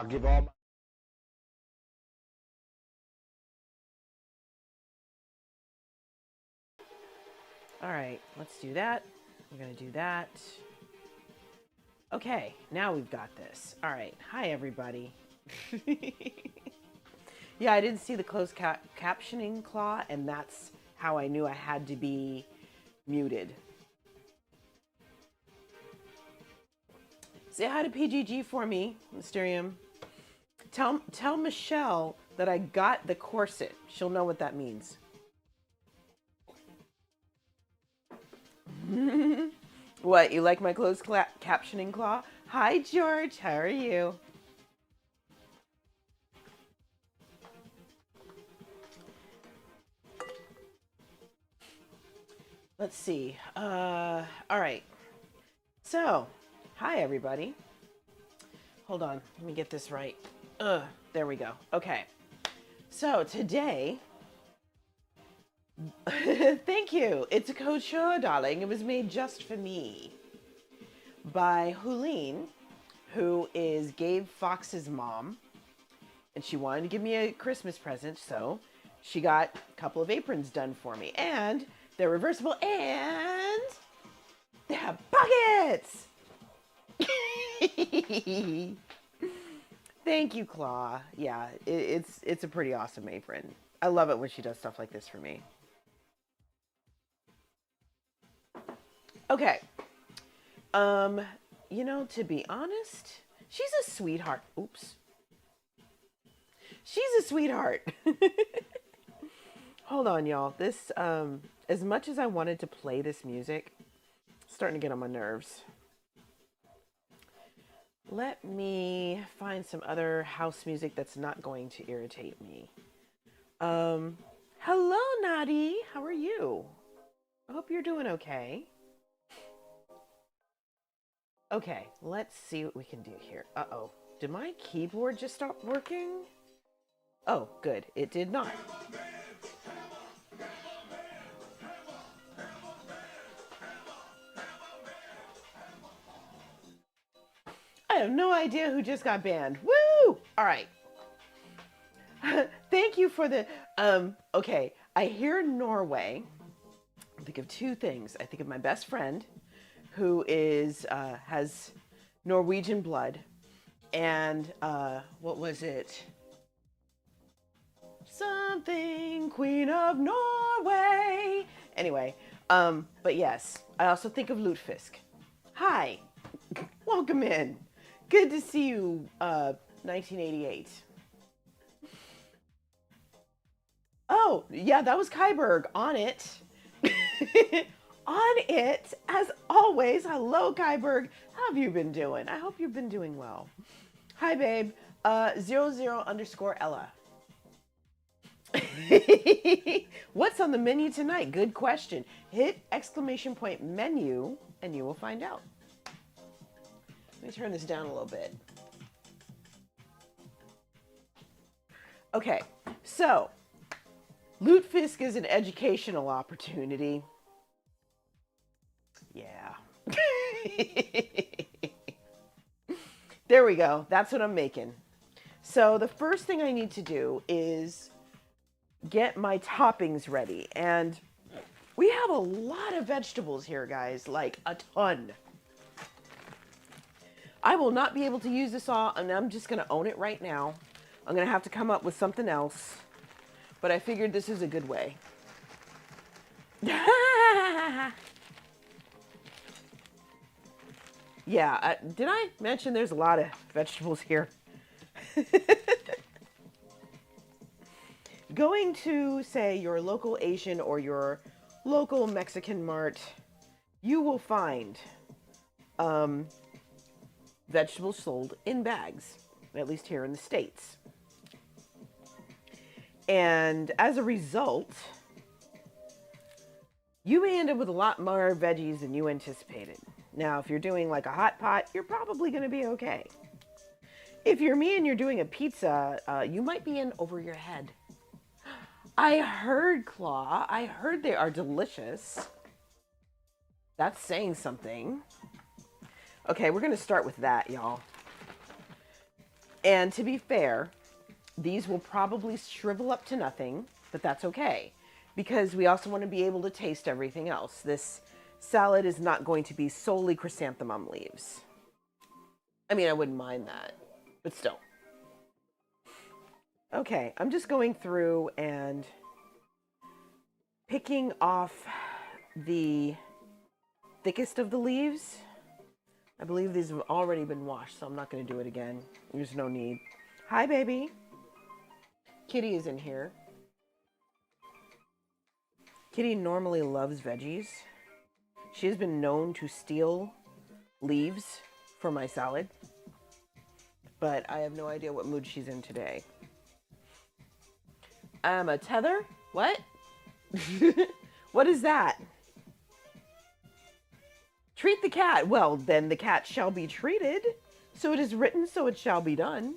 I'll give all my All right, let's do that. We're going to do that. Okay, now we've got this. All right. Hi, everybody. Yeah, I didn't see the closed captioning claw, and that's how I knew I had to be muted. Say hi to PGG for me, Mysterium. Tell Michelle that I got the corset. She'll know what that means. What, you like my closed captioning claw? Hi, George. How are you? Let's see. All right. So, hi, everybody. Hold on. Let me get this right. There we go. Okay. So, today... Thank you. It's a couture, darling. It was made just for me by Hulene, who is Gabe Fox's mom. And she wanted to give me a Christmas present, so she got a couple of aprons done for me. And they're reversible and they have pockets! Thank you, Claw. Yeah, it's a pretty awesome apron. I love it when she does stuff like this for me. Okay. You know, to be honest, she's a sweetheart. Oops. She's a sweetheart. Hold on, y'all. This, as much as I wanted to play this music, it's starting to get on my nerves. Let me find some other house music that's not going to irritate me. Hello, Nadi. How are you? I hope you're doing okay. Okay, let's see what we can do here. Uh-oh. Did my keyboard just stop working? Oh, good. It did not. I have no idea who just got banned. Woo! All right. Thank you for the, okay. I hear Norway. I think of two things. I think of my best friend who is, has Norwegian blood. And, what was it? Something Queen of Norway. Anyway, but yes, I also think of Lutefisk. Hi, welcome in. Good to see you, 1988. Oh, yeah, that was Kyberg on it. On it, as always. Hello, Kyberg. How have you been doing? I hope you've been doing well. Hi, babe. 00_Ella. What's on the menu tonight? Good question. Hit ! Menu and you will find out. Let me turn this down a little bit. Okay, so Lutefisk is an educational opportunity. Yeah. There we go. That's what I'm making. So the first thing I need to do is get my toppings ready. And we have a lot of vegetables here, guys, like a ton. I will not be able to use this all, and I'm just going to own it right now. I'm going to have to come up with something else, but I figured this is a good way. Yeah, did I mention there's a lot of vegetables here? Going to, say, your local Asian or your local Mexican mart, you will find vegetables sold in bags, at least here in the States. And as a result, you may end up with a lot more veggies than you anticipated. Now, if you're doing like a hot pot, you're probably going to be okay. If you're me and you're doing a pizza, you might be in over your head. I heard, Claw. I heard they are delicious. That's saying something. Okay, we're going to start with that, y'all. And to be fair, these will probably shrivel up to nothing, but that's okay because we also want to be able to taste everything else. This salad is not going to be solely chrysanthemum leaves. I mean, I wouldn't mind that, but still. Okay, I'm just going through and picking off the thickest of the leaves. I believe these have already been washed, so I'm not going to do it again. There's no need. Hi, baby. Kitty is in here. Kitty normally loves veggies. She has been known to steal leaves for my salad, but I have no idea what mood she's in today. A tether? What? What is that? Treat the cat. Well, then the cat shall be treated. So it is written, so it shall be done.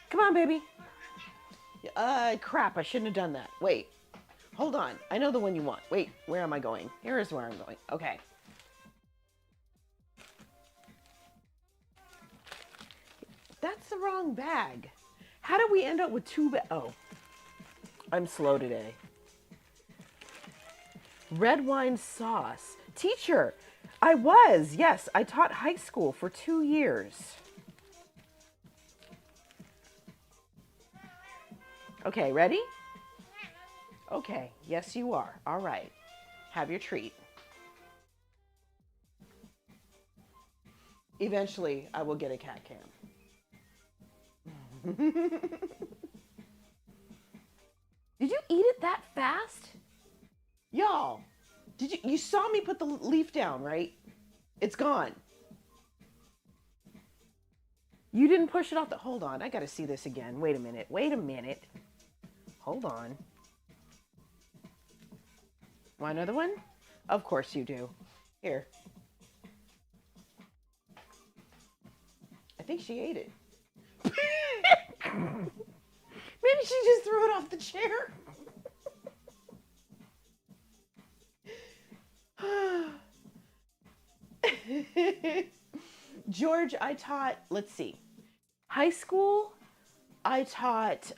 Come on, baby. Crap, I shouldn't have done that. Wait, hold on. I know the one you want. Wait, where am I going? Here is where I'm going. Okay. That's the wrong bag. How did we end up with two bags? Oh, I'm slow today. Red wine sauce. Teacher, I was. Yes, I taught high school for 2 years. Okay, ready? Okay, yes you are. All right, have your treat. Eventually, I will get a cat cam. Did you eat it that fast? Y'all, you saw me put the leaf down, right? It's gone. You didn't push it off the, hold on, I gotta see this again. Wait a minute. Hold on. Want another one? Of course you do. Here. I think she ate it. Maybe she just threw it off the chair. George, I taught, let's see, high school, I taught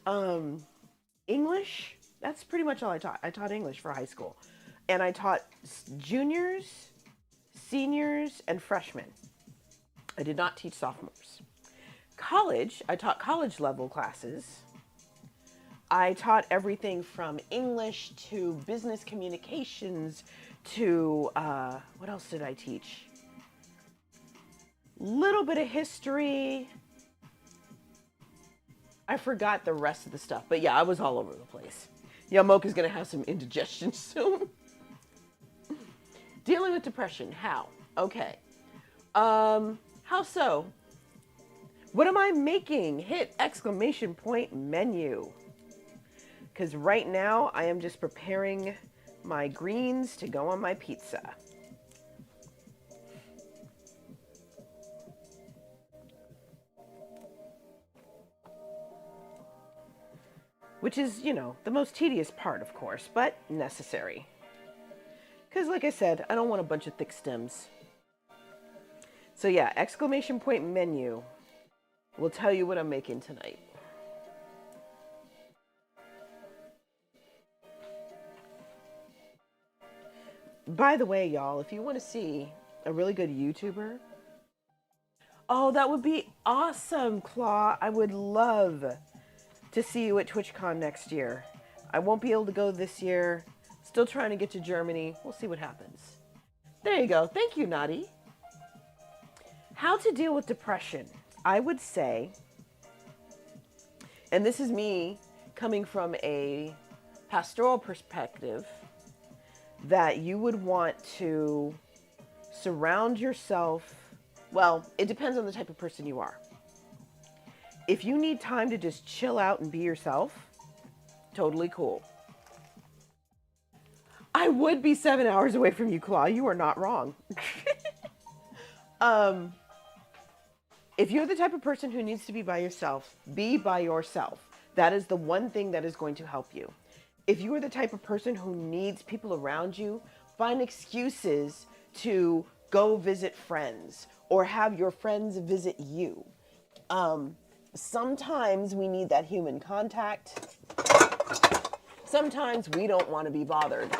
English. That's pretty much all I taught. I taught English for high school. And I taught juniors, seniors, and freshmen. I did not teach sophomores. College, I taught college level classes. I taught everything from English to business communications to, what else did I teach? Little bit of history. I forgot the rest of the stuff, but yeah, I was all over the place. Yeah, Mocha's gonna have some indigestion soon. Dealing with depression, how? Okay. How so? What am I making? Hit exclamation point menu. Because right now I am just preparing my greens to go on my pizza. Which is, you know, the most tedious part, of course, but necessary. Because like I said, I don't want a bunch of thick stems. So yeah, exclamation point menu will tell you what I'm making tonight. By the way, y'all, if you want to see a really good YouTuber, oh, that would be awesome, Claw. I would love to see you at TwitchCon next year. I won't be able to go this year. Still trying to get to Germany. We'll see what happens. There you go. Thank you, Naughty. How to deal with depression. I would say, and this is me coming from a pastoral perspective, that you would want to surround yourself. Well, it depends on the type of person you are. If you need time to just chill out and be yourself, totally cool. I would be 7 hours away from you, Claw. You are not wrong. If you're the type of person who needs to be by yourself, be by yourself. That is the one thing that is going to help you. If you are the type of person who needs people around you, find excuses to go visit friends or have your friends visit you. Sometimes we need that human contact. Sometimes we don't want to be bothered.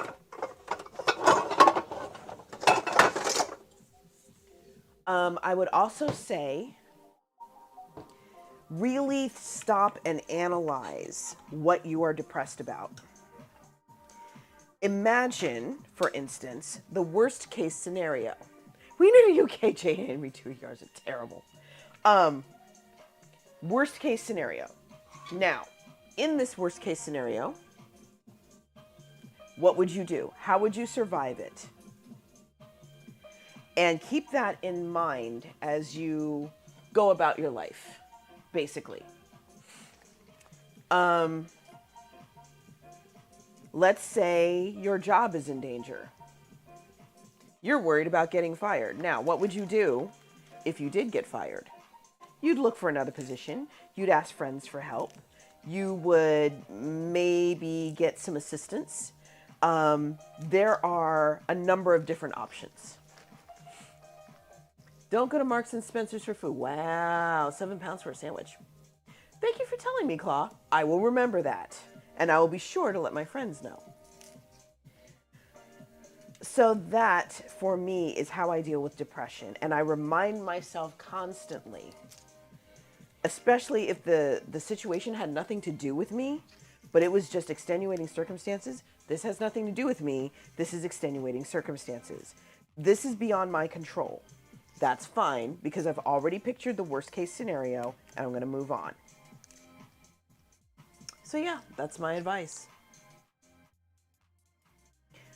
I would also say, really stop and analyze what you are depressed about. Imagine, for instance, the worst case scenario. We knew UK J. Henry 2 yards are terrible. Worst case scenario. Now, in this worst case scenario, what would you do? How would you survive it? And keep that in mind as you go about your life, basically. Let's say your job is in danger. You're worried about getting fired. Now, what would you do if you did get fired? You'd look for another position. You'd ask friends for help. You would maybe get some assistance. There are a number of different options. Don't go to Marks and Spencer's for food. Wow, £7 for a sandwich. Thank you for telling me, Claw. I will remember that. And I will be sure to let my friends know. So that, for me, is how I deal with depression. And I remind myself constantly, especially if the situation had nothing to do with me, but it was just extenuating circumstances. This has nothing to do with me. This is extenuating circumstances. This is beyond my control. That's fine, because I've already pictured the worst case scenario, and I'm going to move on. So yeah, that's my advice.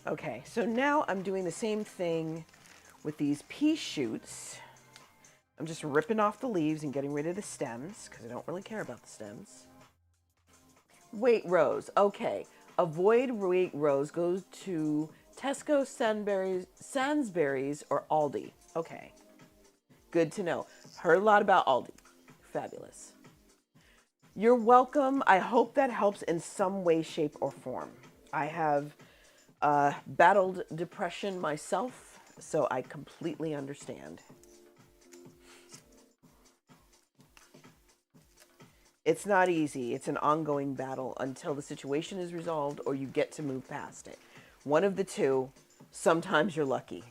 Okay, so now I'm doing the same thing with these pea shoots. I'm just ripping off the leaves and getting rid of the stems, because I don't really care about the stems. Wait rows. Okay, avoid wait rows. Go to Tesco, Sainsbury's, or Aldi. Okay, good to know. Heard a lot about Aldi. Fabulous. You're welcome. I hope that helps in some way, shape, or form. I have battled depression myself, so I completely understand. It's not easy. It's an ongoing battle until the situation is resolved or you get to move past it. One of the two. Sometimes you're lucky.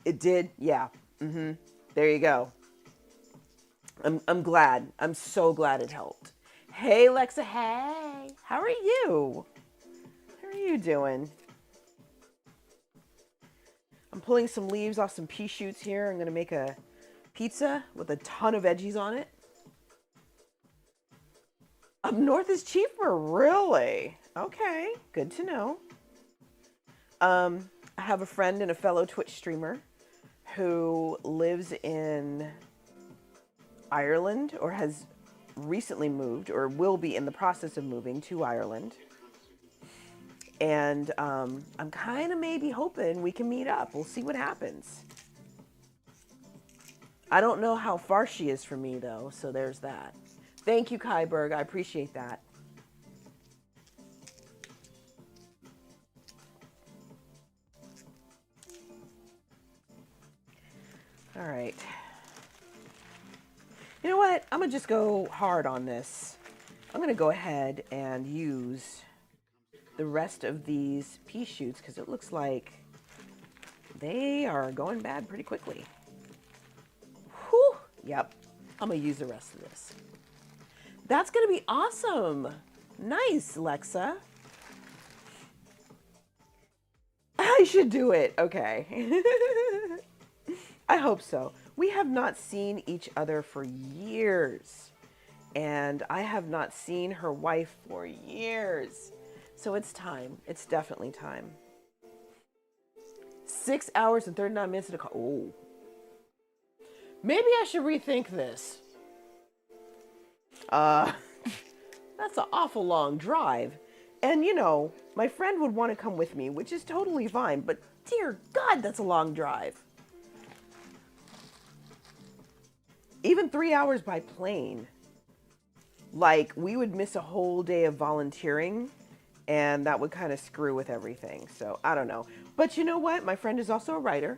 It did? Yeah. There you go. I'm glad. I'm so glad it helped. Hey, Lexa. Hey. How are you? How are you doing? I'm pulling some leaves off some pea shoots here. I'm going to make a pizza with a ton of veggies on it. Up north is cheaper, really? Okay, good to know. I have a friend and a fellow Twitch streamer who lives in Ireland, or has recently moved, or will be in the process of moving to Ireland. And I'm kind of maybe hoping we can meet up. We'll see what happens. I don't know how far she is from me, though, so there's that. Thank you, Kyberg. I appreciate that. All right. You know what? I'm going to just go hard on this. I'm going to go ahead and use the rest of these pea shoots because it looks like they are going bad pretty quickly. Whew. Yep. I'm going to use the rest of this. That's going to be awesome. Nice, Lexa. I should do it. Okay. I hope so. We have not seen each other for years. And I have not seen her wife for years. So it's time. It's definitely time. 6 hours and 39 minutes to call. Oh. Maybe I should rethink this. That's an awful long drive. And, you know, my friend would want to come with me, which is totally fine. But, dear God, that's a long drive. Even 3 hours by plane. Like, we would miss a whole day of volunteering, and that would kind of screw with everything. So, I don't know. But you know what? My friend is also a writer.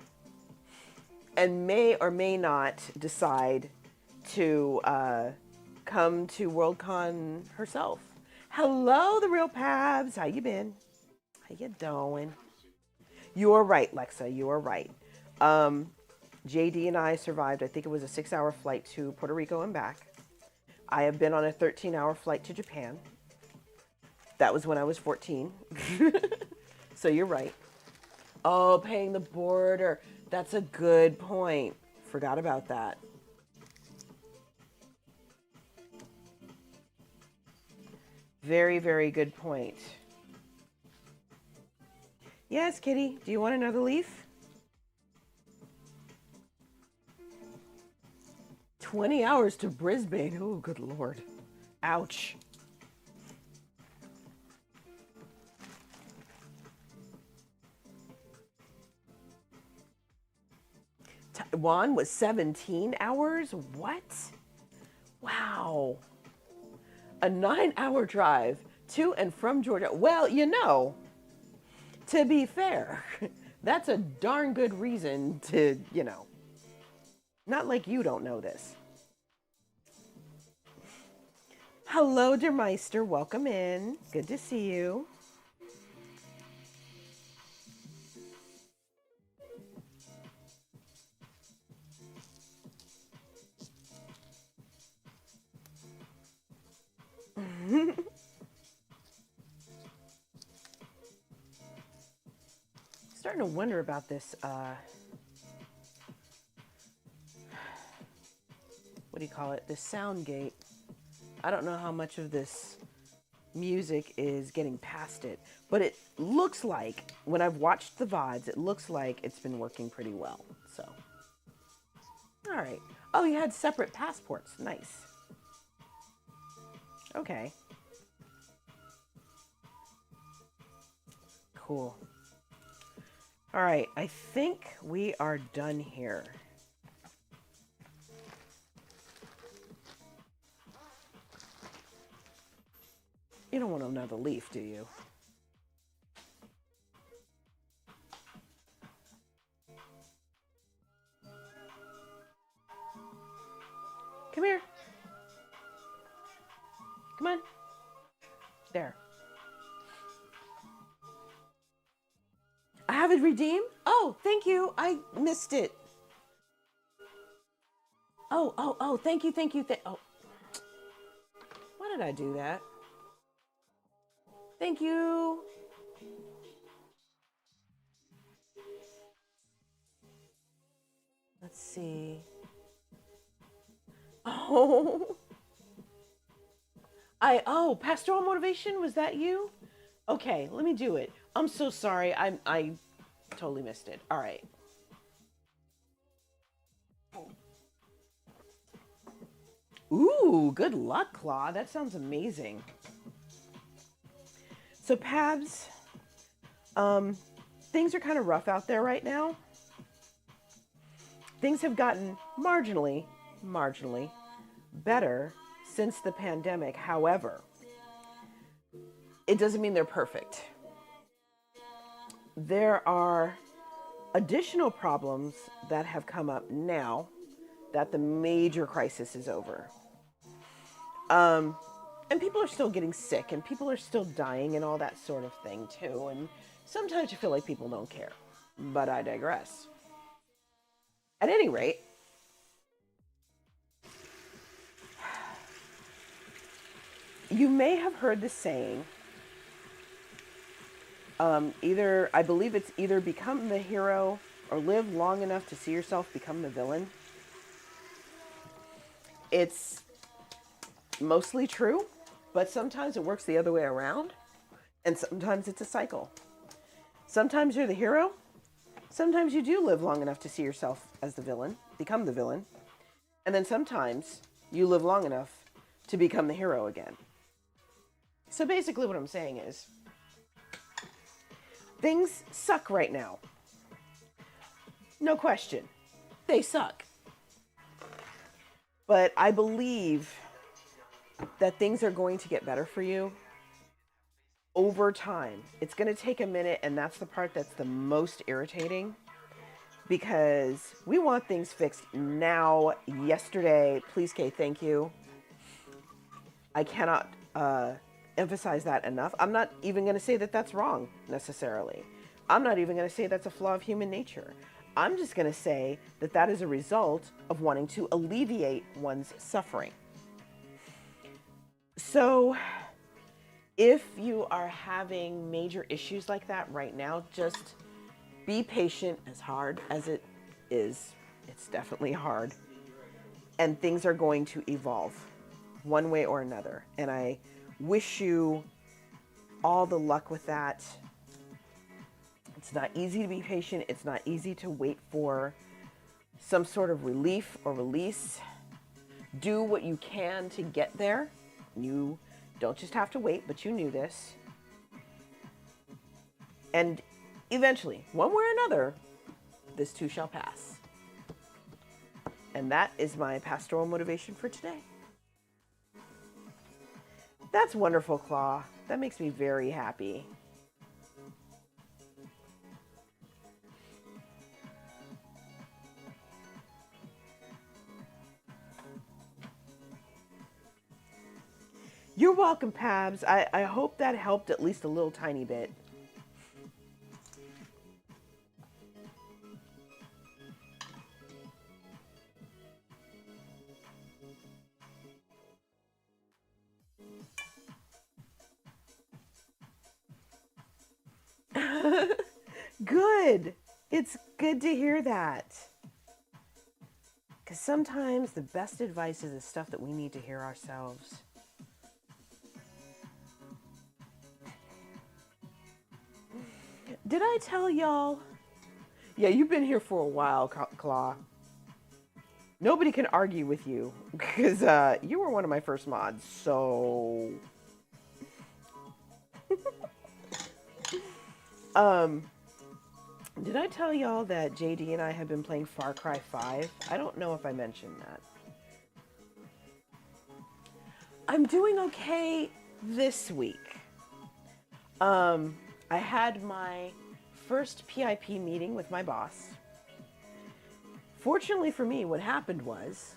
and may or may not decide to come to Worldcon herself. Hello, the real Pabs. How you been? How you doing? You are right, Lexa. You are right. JD and I survived, I think it was a 6-hour flight to Puerto Rico and back. I have been on a 13-hour flight to Japan. That was when I was 14. So you're right. Oh, paying the border. That's a good point. Forgot about that. Very, very good point. Yes, Kitty. Do you want another leaf? 20 hours to Brisbane. Oh, good Lord. Ouch. Taiwan was 17 hours? What? Wow. A 9-hour drive to and from Georgia. Well, you know, to be fair, that's a darn good reason to, you know, not like you don't know this. Hello, dear Meister. Welcome in. Good to see you. Starting to wonder about this, what do you call it? This sound gate. I don't know how much of this music is getting past it, but it looks like, when I've watched the VODs, it looks like it's been working pretty well, so. All right. Oh, you had separate passports. Nice. Okay. Cool. All right, I think we are done here. You don't want another leaf, do you? Come here. Come on. There. I have it redeemed? Oh, thank you. I missed it. Oh, thank you. Oh, why did I do that? Thank you. Let's see. Oh. Pastoral motivation, was that you? Okay, let me do it. I'm so sorry. I totally missed it. All right. Ooh, good luck, Claw. That sounds amazing. So, Pabs, things are kind of rough out there right now. Things have gotten marginally better since the pandemic. However, it doesn't mean they're perfect. There are additional problems that have come up now that the major crisis is over. And people are still getting sick and people are still dying and all that sort of thing too. And sometimes you feel like people don't care, but I digress. At any rate, you may have heard the saying, I believe it's either become the hero or live long enough to see yourself become the villain. It's mostly true, but sometimes it works the other way around, and sometimes it's a cycle. Sometimes you're the hero. Sometimes you do live long enough to see yourself as the villain, become the villain. And then sometimes you live long enough to become the hero again. So basically what I'm saying is, things suck right now. No question. They suck. But I believe that things are going to get better for you over time. It's going to take a minute, and that's the part that's the most irritating. because we want things fixed now, yesterday. Please, Kay, thank you. I cannot emphasize that enough. I'm not even going to say that that's wrong necessarily. I'm not even going to say that's a flaw of human nature. I'm just going to say that that is a result of wanting to alleviate one's suffering. So if you are having major issues like that right now, just be patient. As hard as it is, it's definitely hard. And things are going to evolve one way or another. And I wish you all the luck with that. It's not easy to be patient. It's not easy to wait for some sort of relief or release. Do what you can to get there. You don't just have to wait, but you knew this. And eventually, one way or another, this too shall pass. And that is my pastoral motivation for today. That's wonderful, Claw. That makes me very happy. You're welcome, Pabs. I hope that helped at least a little tiny bit. Good. It's good to hear that. Because sometimes the best advice is the stuff that we need to hear ourselves. Did I tell y'all? Yeah, you've been here for a while, Claw. Nobody can argue with you because you were one of my first mods, so... Did I tell y'all that JD and I have been playing Far Cry 5? I don't know if I mentioned that. I'm doing okay this week. I had my first PIP meeting with my boss. Fortunately for me, what happened was,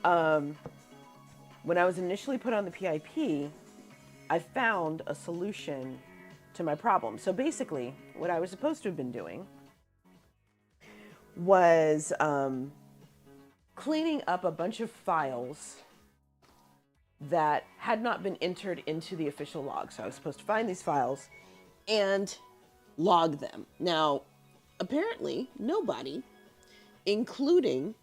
when I was initially put on the PIP, I found a solution to my problem. So basically, what I was supposed to have been doing was cleaning up a bunch of files that had not been entered into the official log. So I was supposed to find these files and log them. Now, apparently, nobody, including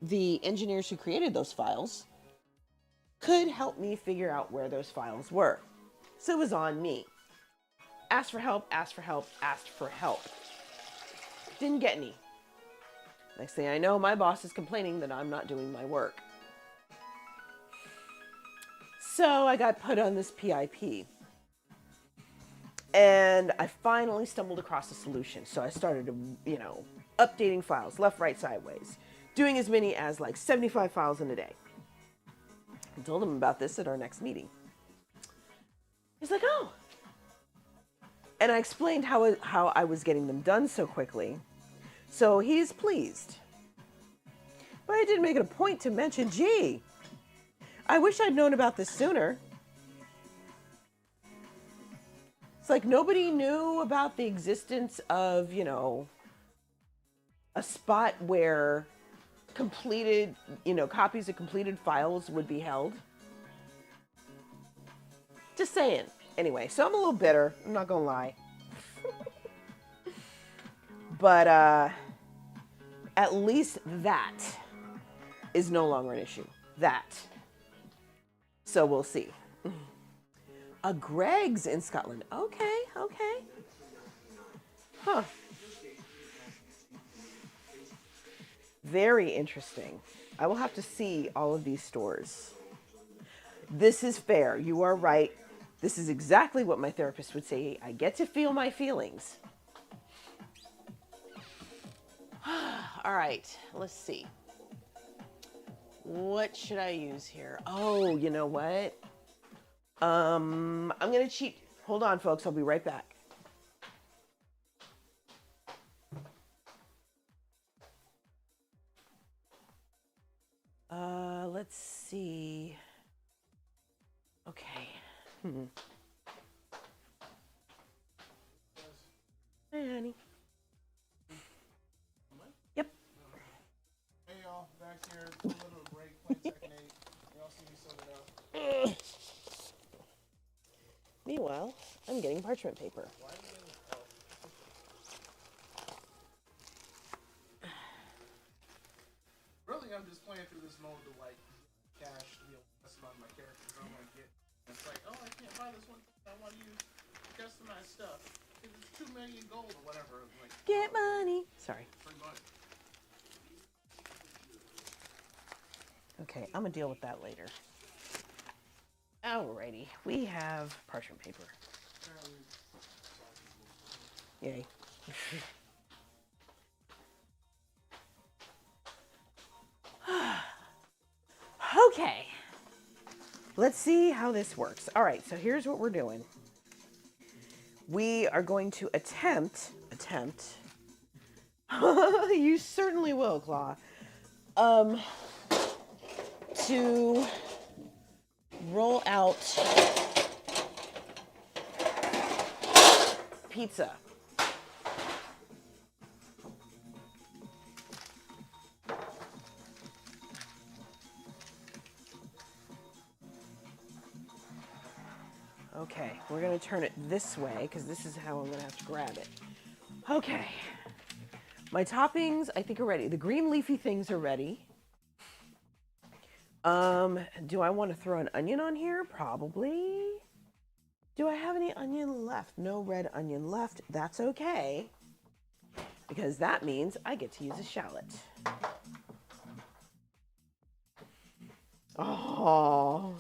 the engineers who created those files, could help me figure out where those files were. So it was on me. Asked for help, asked for help, asked for help. Didn't get any. Next thing I know, my boss is complaining that I'm not doing my work. So I got put on this PIP. And I finally stumbled across a solution. So I started, updating files, left, right, sideways. Doing as many as like 75 files in a day. I told him about this at our next meeting. He's like, oh. And I explained how I was getting them done so quickly. So he's pleased. But I did make it a point to mention, gee, I wish I'd known about this sooner. It's like nobody knew about the existence of, a spot where completed, copies of completed files would be held. Just saying. Anyway, so I'm a little bitter. I'm not gonna lie. But at least that is no longer an issue. That. So we'll see. A Greg's in Scotland. Okay. Huh. Very interesting. I will have to see all of these stores. This is fair. You are right. This is exactly what my therapist would say. I get to feel my feelings. All right, let's see. What should I use here? Oh, you know what? I'm gonna cheat. Hold on, folks. I'll be right back. see. Okay. Hey, honey. Yep. Hey y'all, back here. A little break, playing Tekken 8. Y'all see me sort it out. Meanwhile, I'm getting parchment paper. Why are you getting Really, I'm just playing through this mode to like cash to be able to customize my characters. I want to get. It's like, oh, I can't buy this one thing. I want to use customized stuff. It's 2 million gold or whatever. Like, Get money. Sorry. pretty much. Okay, I'm gonna deal with that later. Alrighty, we have parchment paper. Yay. Okay. Let's see how this works. All right, so here's what we're doing. We are going to attempt. You certainly will, Claw. To roll out pizza. Okay, we're gonna turn it this way because this is how I'm gonna have to grab it. Okay, my toppings I think are ready. The green leafy things are ready. Do I want to throw an onion on here? Probably. Do I have any onion left? No red onion left. That's okay, because that means I get to use a shallot. Oh.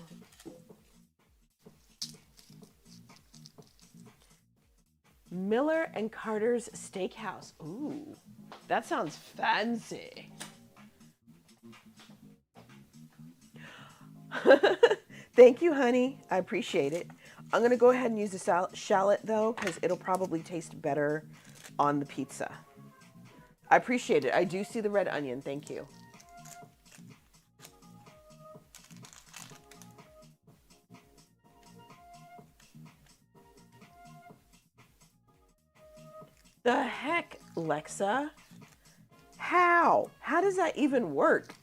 Miller and Carter's Steakhouse. Ooh, that sounds fancy. Thank you, honey. I appreciate it. I'm going to go ahead and use the shallot, though, because it'll probably taste better on the pizza. I appreciate it. I do see the red onion. Thank you. The heck, Lexa? How? How does that even work?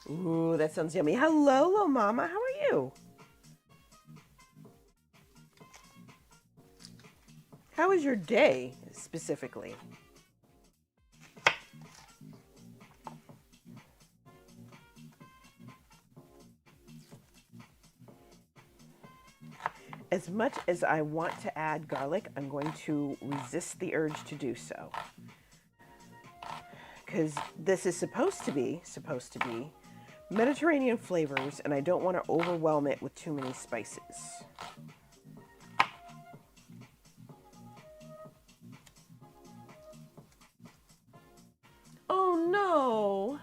Ooh, that sounds yummy. Hello, little mama. How are you? How was your day, specifically? As much as I want to add garlic, I'm going to resist the urge to do so. Because this is supposed to be Mediterranean flavors, and I don't want to overwhelm it with too many spices. Oh no!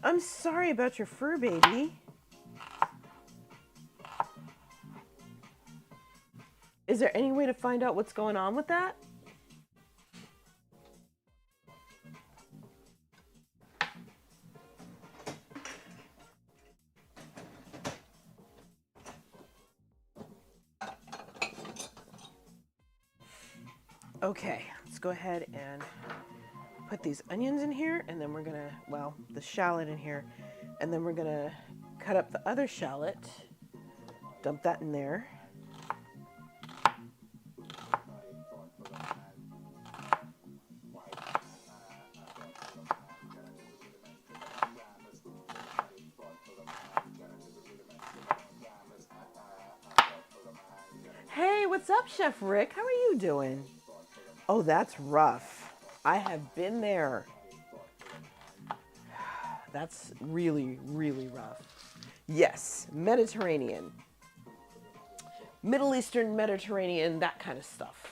I'm sorry about your fur baby. Is there any way to find out what's going on with that? Okay, let's go ahead and put these onions in here, and then we're gonna, well, the shallot in here, and then we're gonna cut up the other shallot, dump that in there. Hey, what's up, Chef Rick? How are you doing? Oh, that's rough. I have been there. That's really, really rough. Yes, Mediterranean. Middle Eastern, Mediterranean, that kind of stuff.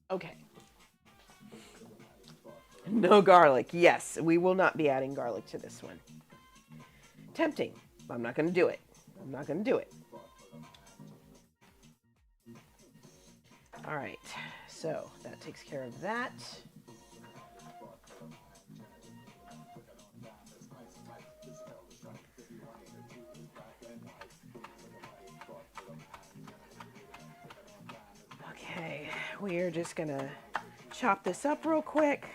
Okay. No garlic. Yes, we will not be adding garlic to this one. Tempting. I'm not going to do it. I'm not going to do it. All right. So that takes care of that. Okay, we are just going to chop this up real quick.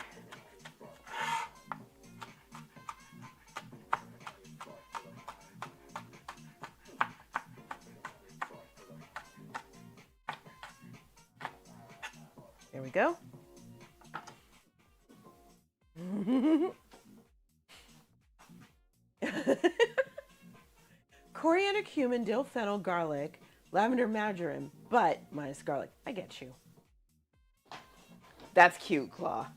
There we go. Coriander, cumin, dill, fennel, garlic, lavender, marjoram, but minus garlic. I get you. That's cute, Claw.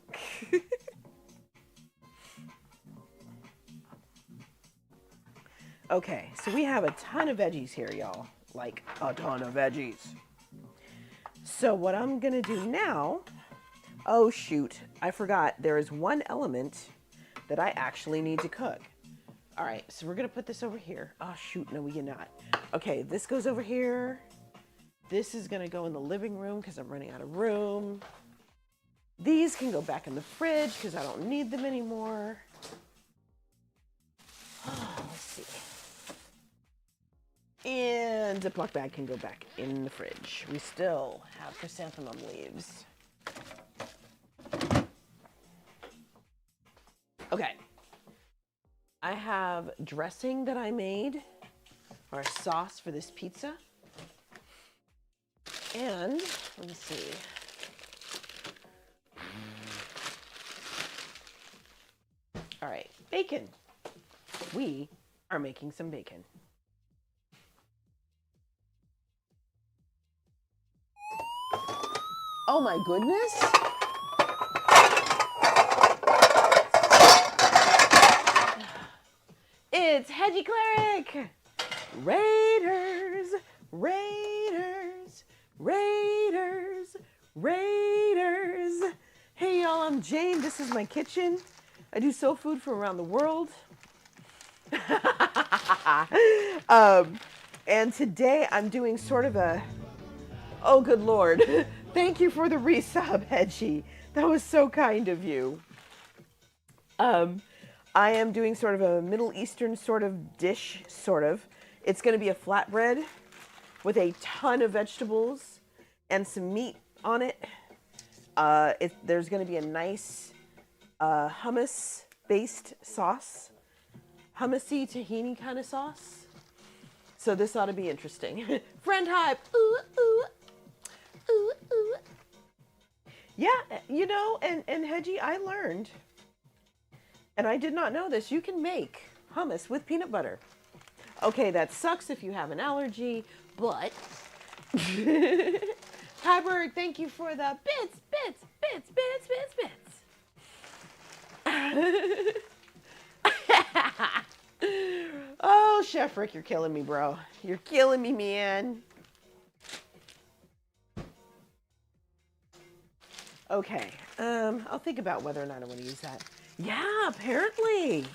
Okay, so we have a ton of veggies here, y'all. Like a ton of veggies. So what I'm gonna do now, oh shoot, I forgot. There is one element that I actually need to cook. All right, so we're gonna put this over here. Oh shoot, no, we cannot. Okay, this goes over here. This is gonna go in the living room because I'm running out of room. These can go back in the fridge because I don't need them anymore. Let's see. And Ziploc bag can go back in the fridge. We still have chrysanthemum leaves. Okay. I have dressing that I made, or a sauce for this pizza. And, let me see. All right, bacon. We are making some bacon. Oh my goodness. It's Hedgie Cleric. Raiders, Raiders, Raiders, Raiders. Hey y'all, I'm Jane. This is my kitchen. I do soul food from around the world. And today I'm doing sort of a, oh good Lord. Thank you for the resub, Hedgie. That was so kind of you. I am doing sort of a Middle Eastern sort of dish, sort of. It's going to be a flatbread with a ton of vegetables and some meat on it. There's going to be a nice hummus-based sauce. Hummusy tahini kind of sauce. So this ought to be interesting. Friend hype. Ooh, ooh. Ooh, ooh. Yeah, you know, and Hedgie, I learned, and I did not know this, you can make hummus with peanut butter. Okay, that sucks if you have an allergy, but Tyberg, thank you for the bits. Oh, Chef Rick, you're killing me, bro. You're killing me, man. Okay, I'll think about whether or not I want to use that. Yeah, apparently.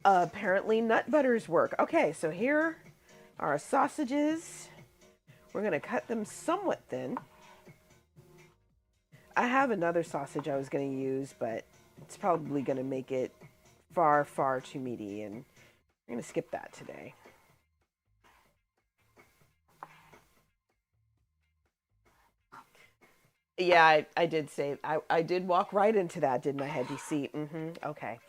Apparently nut butters work. Okay, so here are our sausages. We're going to cut them somewhat thin. I have another sausage I was going to use, but it's probably going to make it far, far too meaty, and I'm going to skip that today. Yeah, I did say, I did walk right into that, didn't I, Hedgie? See, okay.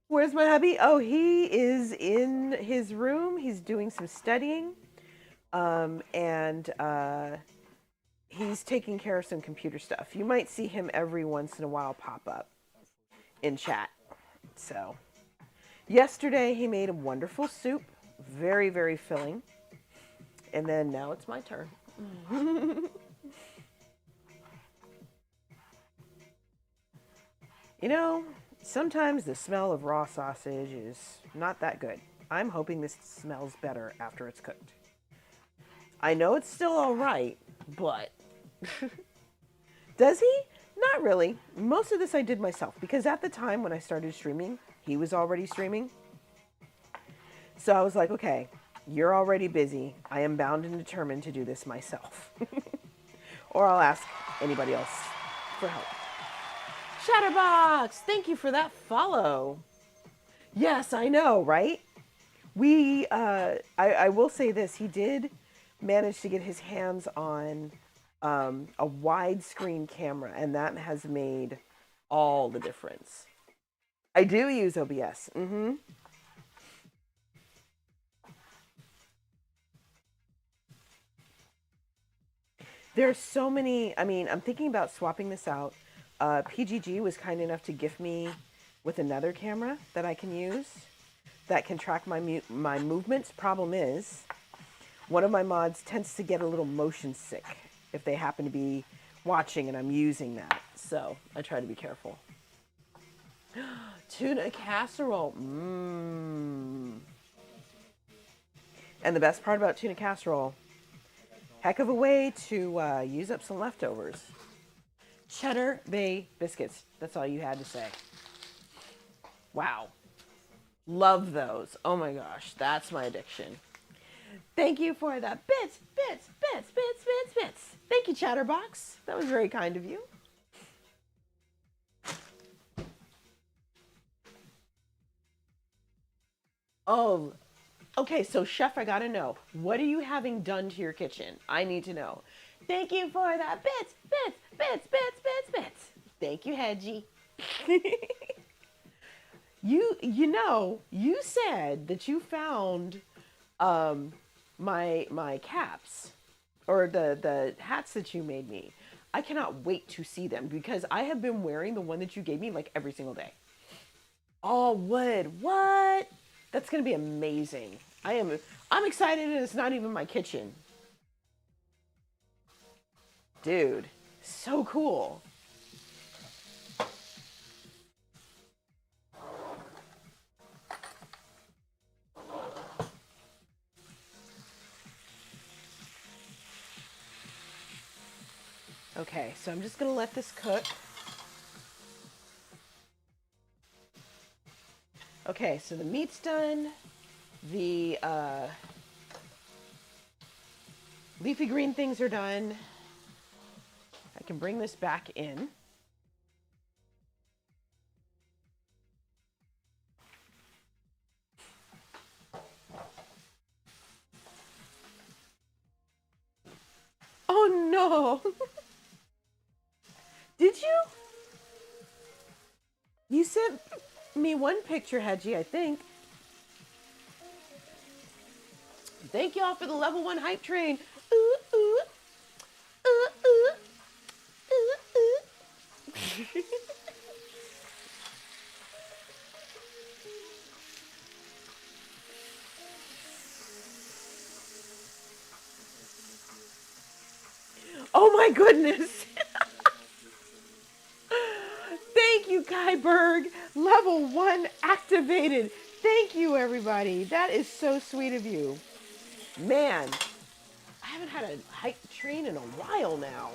Where's my hubby? Oh, he is in his room. He's doing some studying. And he's taking care of some computer stuff. You might see him every once in a while pop up in chat. So, yesterday he made a wonderful soup. Very, very filling. And then now it's my turn. You know, sometimes the smell of raw sausage is not that good. I'm hoping this smells better after it's cooked. I know it's still all right, but Does he? Not really. Most of this I did myself because at the time when I started streaming, he was already streaming. So I was like, okay, you're already busy. I am bound and determined to do this myself. Or I'll ask anybody else for help. Chatterbox, thank you for that follow. Yes, I know, right? I will say this. He did manage to get his hands on a widescreen camera, and that has made all the difference. I do use OBS. There's so many. I mean, I'm thinking about swapping this out. PGG was kind enough to gift me with another camera that I can use that can track my movements. Problem is, one of my mods tends to get a little motion sick if they happen to be watching and I'm using that. So I try to be careful. Tuna casserole. Mmm. And the best part about tuna casserole, heck of a way to use up some leftovers. Cheddar Bay biscuits. That's all you had to say. Wow. Love those. Oh my gosh, that's my addiction. Thank you for the bits. Thank you, Chatterbox. That was very kind of you. Oh, okay, so Chef, I gotta know. What are you having done to your kitchen? I need to know. Thank you for the bits. Thank you, Hedgie. You said that you found my caps or the hats that you made me. I cannot wait to see them because I have been wearing the one that you gave me like every single day. All wood. What? That's gonna be amazing. I'm excited and it's not even my kitchen. Dude, so cool. Okay, so I'm just gonna let this cook. Okay, so the meat's done. The leafy green things are done. I can bring this back in. Oh no! Did you? You sent me one picture, Hedgie, I think. Thank y'all for the level 1 hype train. Ooh, ooh. Ooh, ooh. Ooh, ooh. Oh my goodness. Thank you, Kyberg. Level 1 activated. Thank you, everybody. That is so sweet of you. Man, I haven't had a hype train in a while now.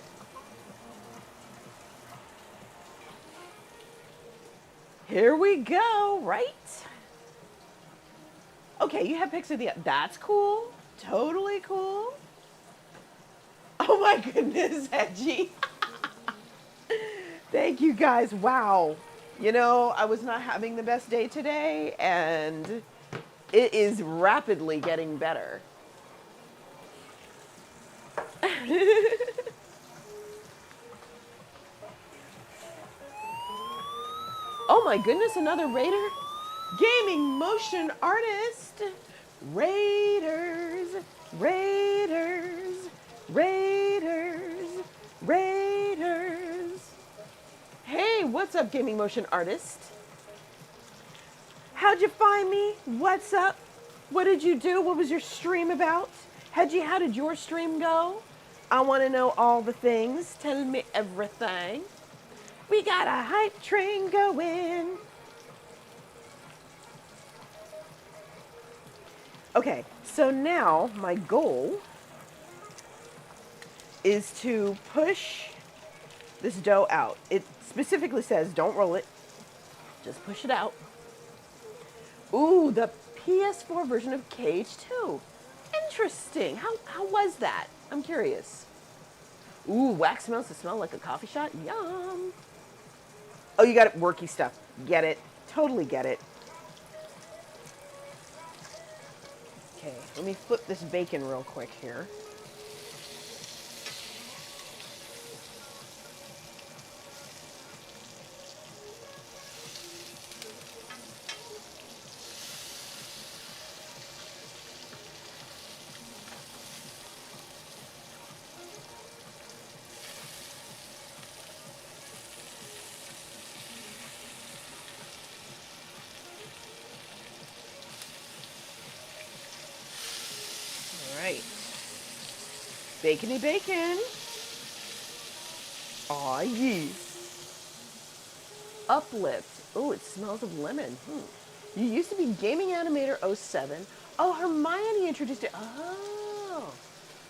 Here we go, right? Okay, you have pics of the... That's cool. Totally cool. Oh my goodness, Hedgie. Thank you guys. Wow. You know, I was not having the best day today, and it is rapidly getting better. Oh my goodness, another Raider? Gaming motion artist. Raiders, Raiders, Raiders, Raiders. Hey, what's up, gaming motion artist? How'd you find me? What's up? What did you do? What was your stream about? Hedgie, how did your stream go? I want to know all the things. Tell me everything. We got a hype train going. Okay, so now my goal is to push this dough out. It specifically says don't roll it, just push it out. Ooh, the PS4 version of Cage 2. Interesting. How was that? I'm curious. Ooh, wax smells to smell like a coffee shop. Yum. Oh, you got it. Worky stuff. Get it. Totally get it. Okay, let me flip this bacon real quick here. All right. Bacony bacon. Aw, yeah. Uplift. Oh, it smells of lemon. You used to be gaming animator '07. Oh, Hermione introduced it. Oh,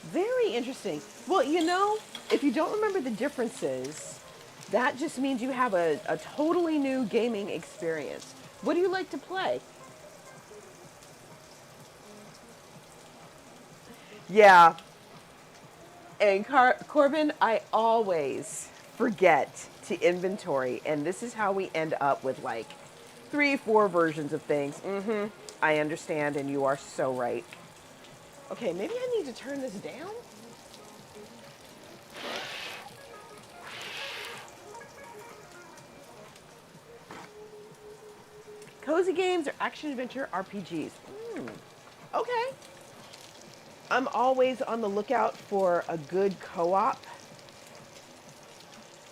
very interesting. Well, you know, if you don't remember the differences, that just means you have a totally new gaming experience. What do you like to play? Yeah. And Corbin, I always forget to inventory, and this is how we end up with like 3, 4 versions of things. I understand, and you are so right. Okay, maybe I need to turn this down. Cozy games or action adventure RPGs? Okay. I'm always on the lookout for a good co-op.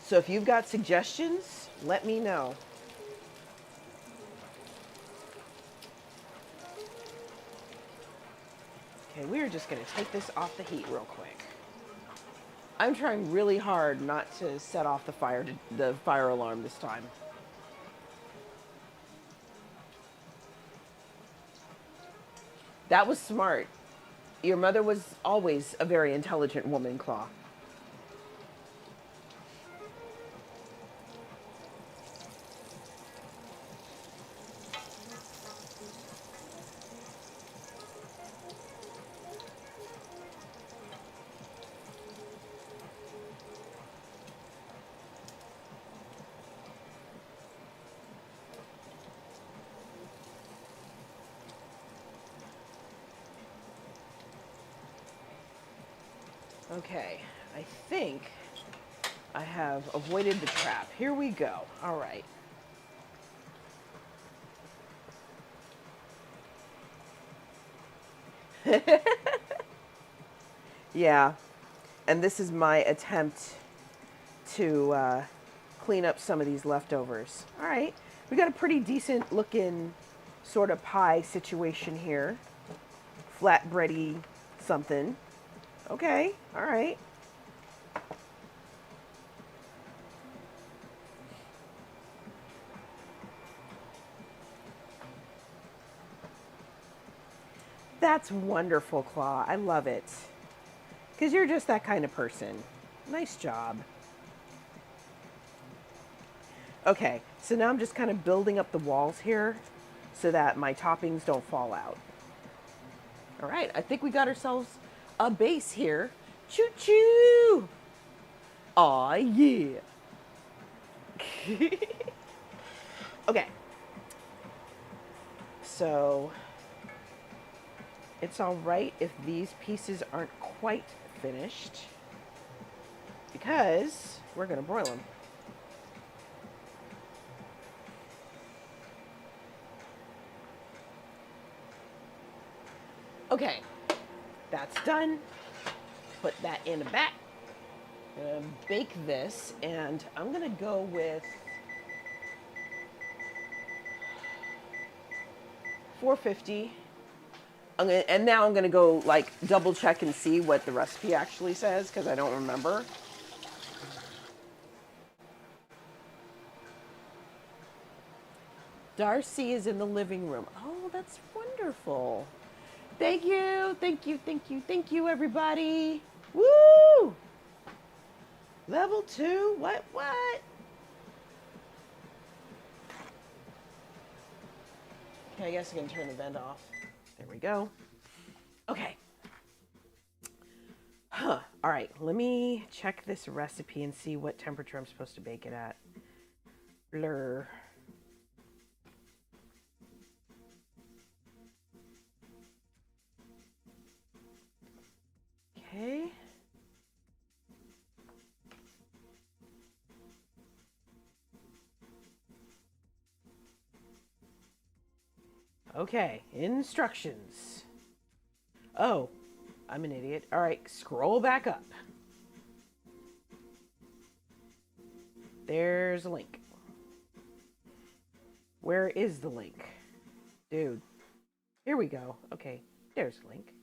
So if you've got suggestions, let me know. Okay, we're just going to take this off the heat real quick. I'm trying really hard not to set off the fire alarm this time. That was smart. Your mother was always a very intelligent woman, Claw. Okay, I think I have avoided the trap. Here we go. All right. Yeah, and this is my attempt to clean up some of these leftovers. All right, we got a pretty decent looking sort of pie situation here. Flatbready something. Okay, all right. That's wonderful, Claw. I love it. Because you're just that kind of person. Nice job. Okay, so now I'm just kind of building up the walls here so that my toppings don't fall out. All right, I think we got ourselves a base here. Choo-choo! Aw, yeah. Okay. So it's all right if these pieces aren't quite finished because we're going to broil them. Okay, that's done. Put that in the back. I'm gonna bake this, and I'm gonna go with 450. And now I'm gonna go like double check and see what the recipe actually says because I don't remember. Darcy is in the living room. Oh, that's wonderful. Thank you, thank you, thank you, thank you, everybody. Woo! Level 2? What? Okay, I guess I can turn the vent off. There we go. Okay. Huh. All right, let me check this recipe and see what temperature I'm supposed to bake it at. Blur. Okay. Okay, instructions. Oh, I'm an idiot. All right, scroll back up. There's a link. Where is the link? Dude. Here we go. Okay, there's a link.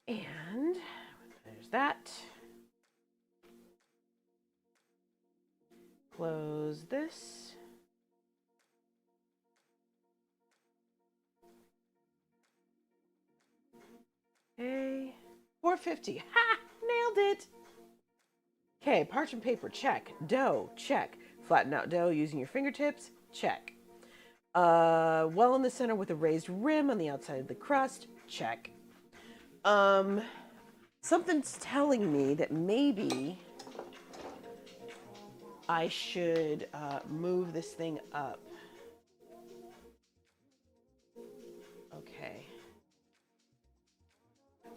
And there's that. Close this. Okay. 450. Ha! Nailed it! Okay, parchment paper, check. Dough, check. Flatten out dough using your fingertips, check. Well in the center with a raised rim on the outside of the crust, check. Something's telling me that maybe I should move this thing up. Okay.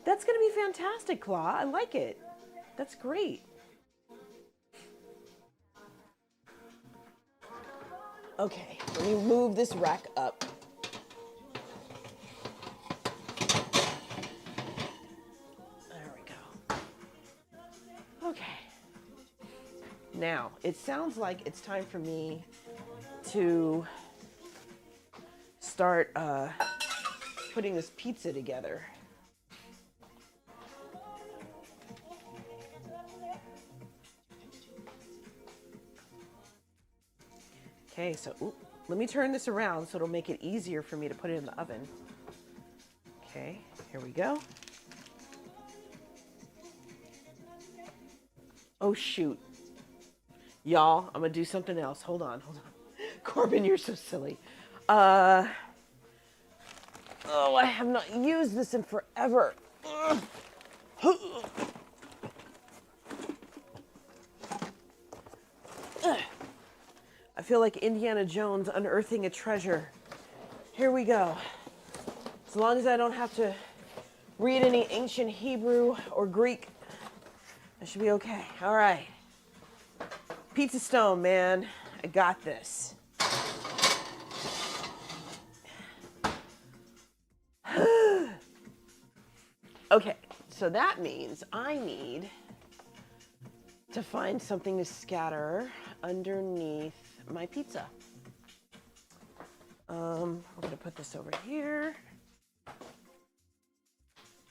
That's going to be fantastic, Claw. I like it. That's great. Okay, let me move this rack up. There we go. Okay. Now, it sounds like it's time for me to start putting this pizza together. Okay, so let me turn this around so it'll make it easier for me to put it in the oven. Okay, here we go. Oh, shoot. Y'all, I'm going to do something else. Hold on. Corbin, you're so silly. Oh, I have not used this in forever. I feel like Indiana Jones unearthing a treasure. Here we go. As long as I don't have to read any ancient Hebrew or Greek, I should be okay. All right. Pizza stone, man. I got this. Okay, so that means I need to find something to scatter underneath my pizza. We're gonna put this over here.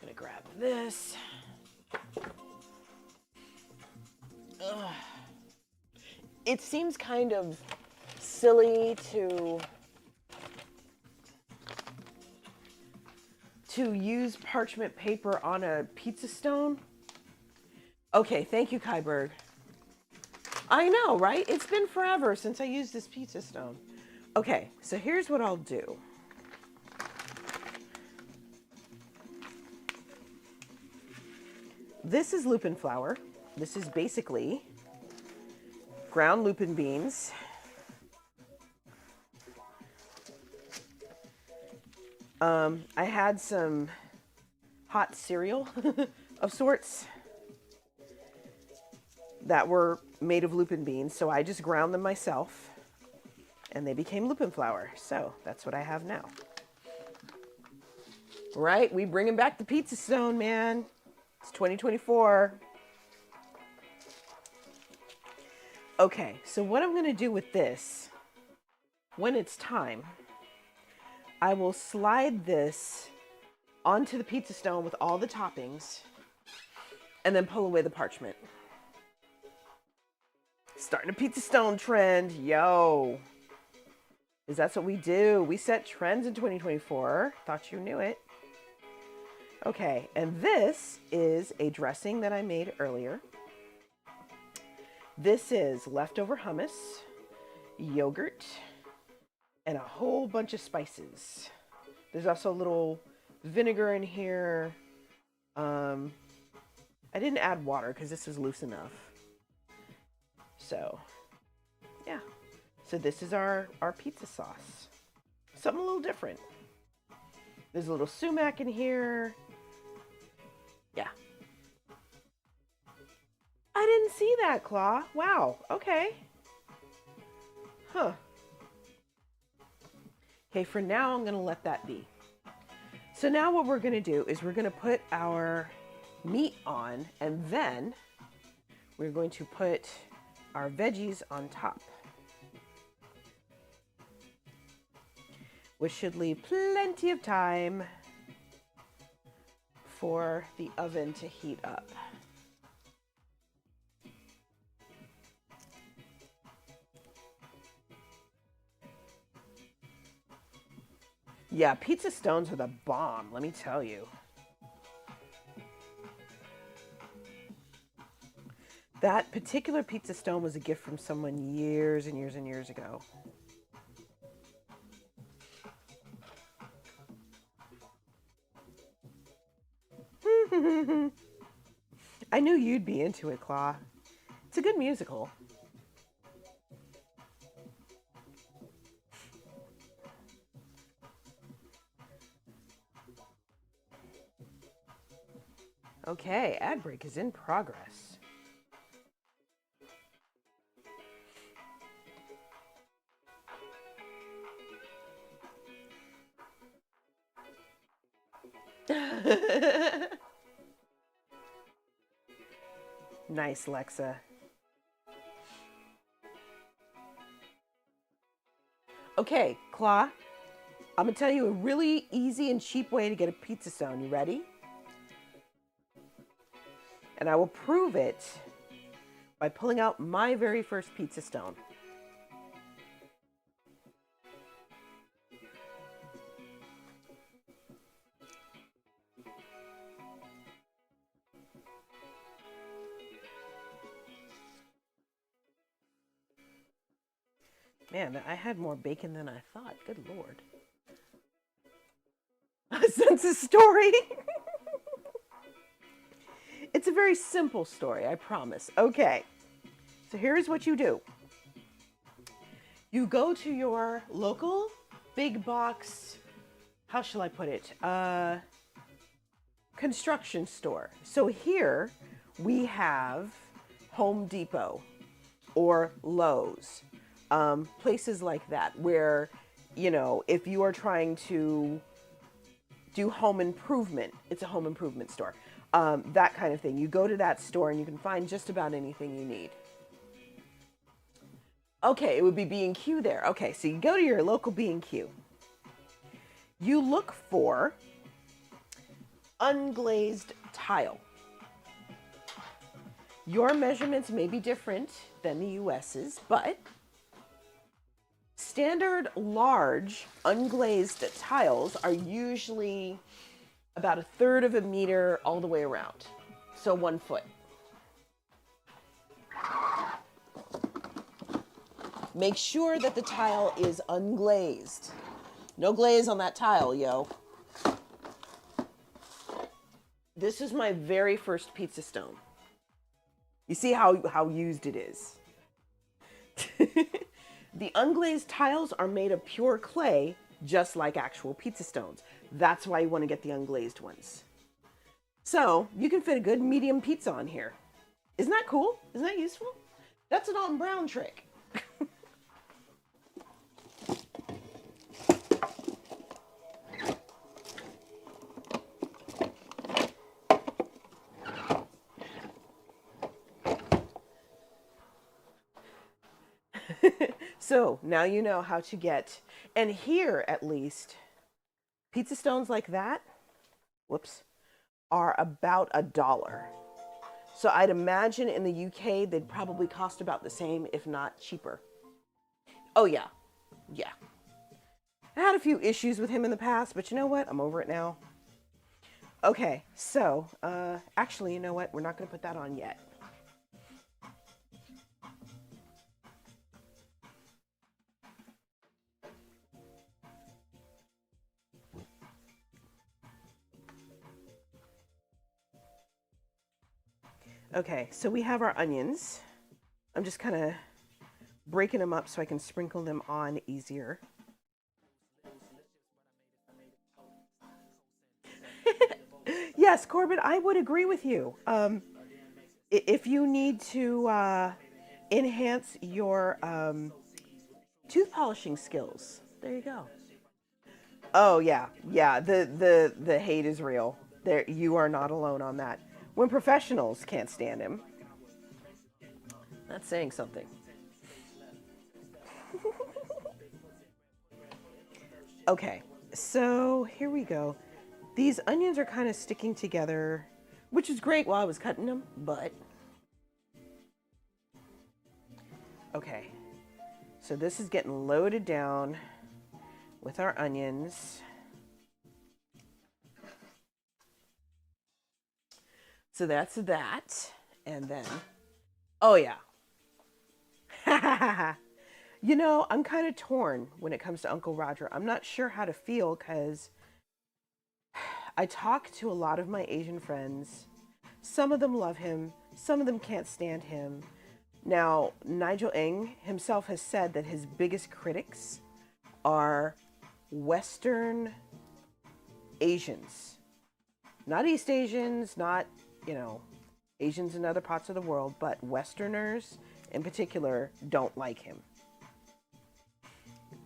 Gonna grab this. Ugh. It seems kind of silly to use parchment paper on a pizza stone. Okay, thank you, Kyberg. I know, right? It's been forever since I used this pizza stone. Okay, so here's what I'll do. This is lupin flour. This is basically ground lupin beans. I had some hot cereal of sorts that were made of lupin beans, so I just ground them myself, and they became lupin flour. So that's what I have now. Right? We bringing back the pizza stone, man. It's 2024. Okay, so what I'm going to do with this, when it's time, I will slide this onto the pizza stone with all the toppings and then pull away the parchment. Starting a pizza stone trend, yo. Is that's what we do. We set trends in 2024. Thought you knew it. Okay, and this is a dressing that I made earlier. This is leftover hummus, yogurt, and a whole bunch of spices. There's also a little vinegar in here. I didn't add water because this is loose enough. So, yeah. So this is our pizza sauce. Something a little different. There's a little sumac in here. Yeah. I didn't see that, Claw. Wow. Okay. Huh. Okay, for now, I'm going to let that be. So now what we're going to do is we're going to put our meat on, and then we're going to put our veggies on top, which should leave plenty of time for the oven to heat up. Yeah, pizza stones are the bomb, let me tell you. That particular pizza stone was a gift from someone years and years and years ago. I knew you'd be into it, Claw. It's a good musical. Okay, ad break is in progress. Nice, Lexa. Okay, Claw, I'm gonna tell you a really easy and cheap way to get a pizza stone. You ready? And I will prove it by pulling out my very first pizza stone. Man, I had more bacon than I thought. Good Lord. A sense of story. It's a very simple story, I promise. Okay, so here's what you do. You go to your local big box, how shall I put it? Construction store. So here we have Home Depot or Lowe's. Places like that where, you know, if you are trying to do home improvement, it's a home improvement store. That kind of thing. You go to that store and you can find just about anything you need. Okay, it would be B&Q there. Okay, so you go to your local B&Q. You look for unglazed tile. Your measurements may be different than the US's, but standard large unglazed tiles are usually about 1/3 of a meter all the way around. So 1 foot. Make sure that the tile is unglazed. No glaze on that tile, yo. This is my very first pizza stone. You see how used it is. The unglazed tiles are made of pure clay, just like actual pizza stones. That's why you want to get the unglazed ones. So you can fit a good medium pizza on here. Isn't that cool? Isn't that useful? That's an Alton Brown trick. So now you know how to get, and here at least, pizza stones like that, whoops, are about $1. So I'd imagine in the UK, they'd probably cost about the same, if not cheaper. Oh yeah, yeah. I had a few issues with him in the past, but you know what? I'm over it now. Okay, so, actually, you know what? We're not gonna put that on yet. Okay, so we have our onions. I'm just kind of breaking them up so I can sprinkle them on easier. Yes, Corbin, I would agree with you. If you need to enhance your tooth polishing skills, there you go. Oh yeah, yeah. The hate is real. There, you are not alone on that. When professionals can't stand him, that's saying something. Okay, so here we go. These onions are kind of sticking together, which is great while I was cutting them, but okay. So this is getting loaded down with our onions. So that's that. And then, oh yeah. You know, I'm kind of torn when it comes to Uncle Roger. I'm not sure how to feel because I talk to a lot of my Asian friends. Some of them love him, some of them can't stand him. Now, Nigel Ng himself has said that his biggest critics are Western Asians. Not East Asians, not, you know, Asians in other parts of the world, but Westerners in particular don't like him.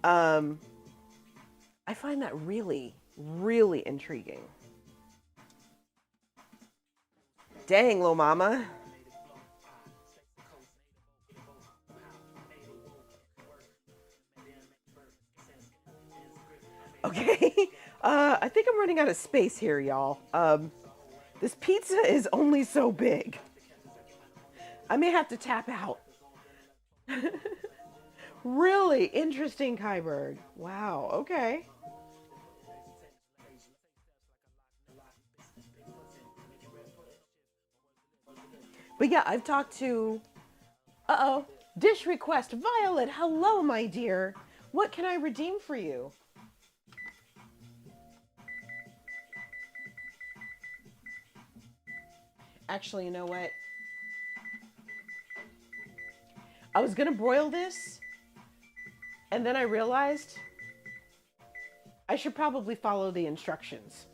I find that really, really intriguing. Dang, little mama. Okay, I think I'm running out of space here, y'all. This pizza is only so big. I may have to tap out. Really interesting, Kyberg. Wow, okay. But yeah, I've talked to, uh-oh, dish request. Violet, hello, my dear. What can I redeem for you? Actually, you know what? I was gonna broil this, and then I realized I should probably follow the instructions.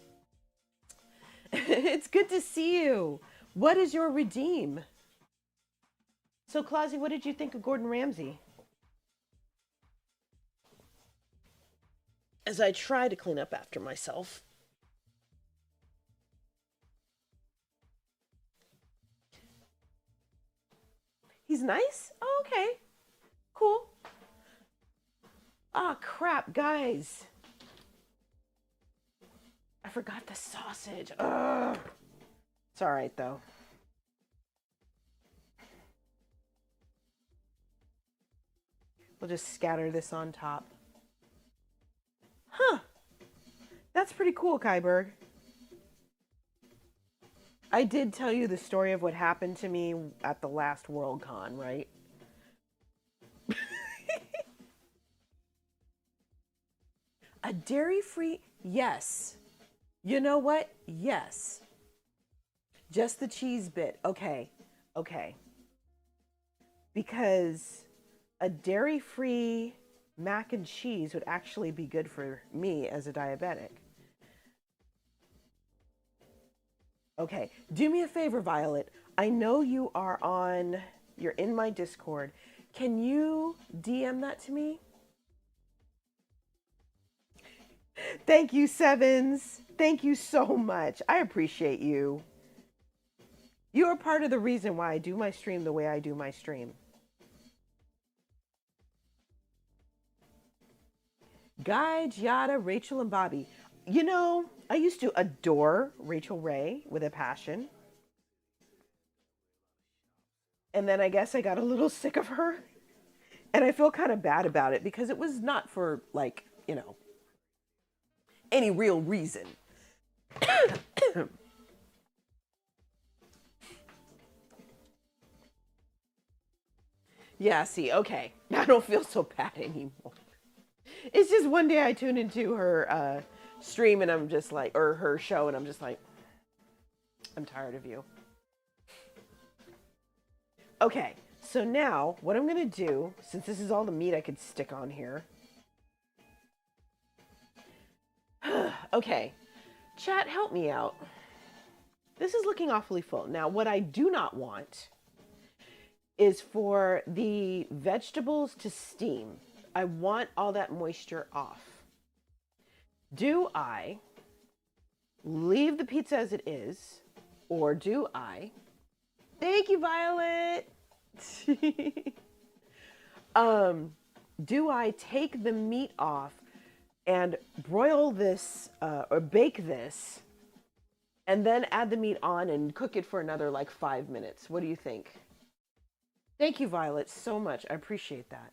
It's good to see you. What is your redeem? So, Clausy, what did you think of Gordon Ramsay? As I try to clean up after myself. He's nice? Oh, okay. Cool. Ah, crap, guys. I forgot the sausage. Ugh. It's all right, though. We'll just scatter this on top. Huh. That's pretty cool, Kyberg. I did tell you the story of what happened to me at the last Worldcon, right? A dairy-free? Yes. You know what? Yes. Just the cheese bit. Okay. Okay. Because a dairy-free mac and cheese would actually be good for me as a diabetic. Okay. Do me a favor, Violet. I know you're in my Discord. Can you DM that to me? Thank you, Sevens. Thank you so much. I appreciate you. You are part of the reason why I do my stream the way I do my stream. Guy, Giada, Rachel, and Bobby. You know, I used to adore Rachel Ray with a passion. And then I guess I got a little sick of her. And I feel kind of bad about it because it was not for, like, you know, any real reason. Yeah, see, okay. I don't feel so bad anymore. It's just one day I tune into her stream and I'm just like, or her show, and I'm just like, I'm tired of you. Okay, so now what I'm going to do, since this is all the meat I could stick on here. Okay, chat, help me out. This is looking awfully full. Now, what I do not want is for the vegetables to steam. I want all that moisture off. Do I leave the pizza as it is, or do I... Thank you, Violet! Do I take the meat off and broil this, or bake this, and then add the meat on and cook it for another, like, 5 minutes? What do you think? Thank you, Violet, so much. I appreciate that.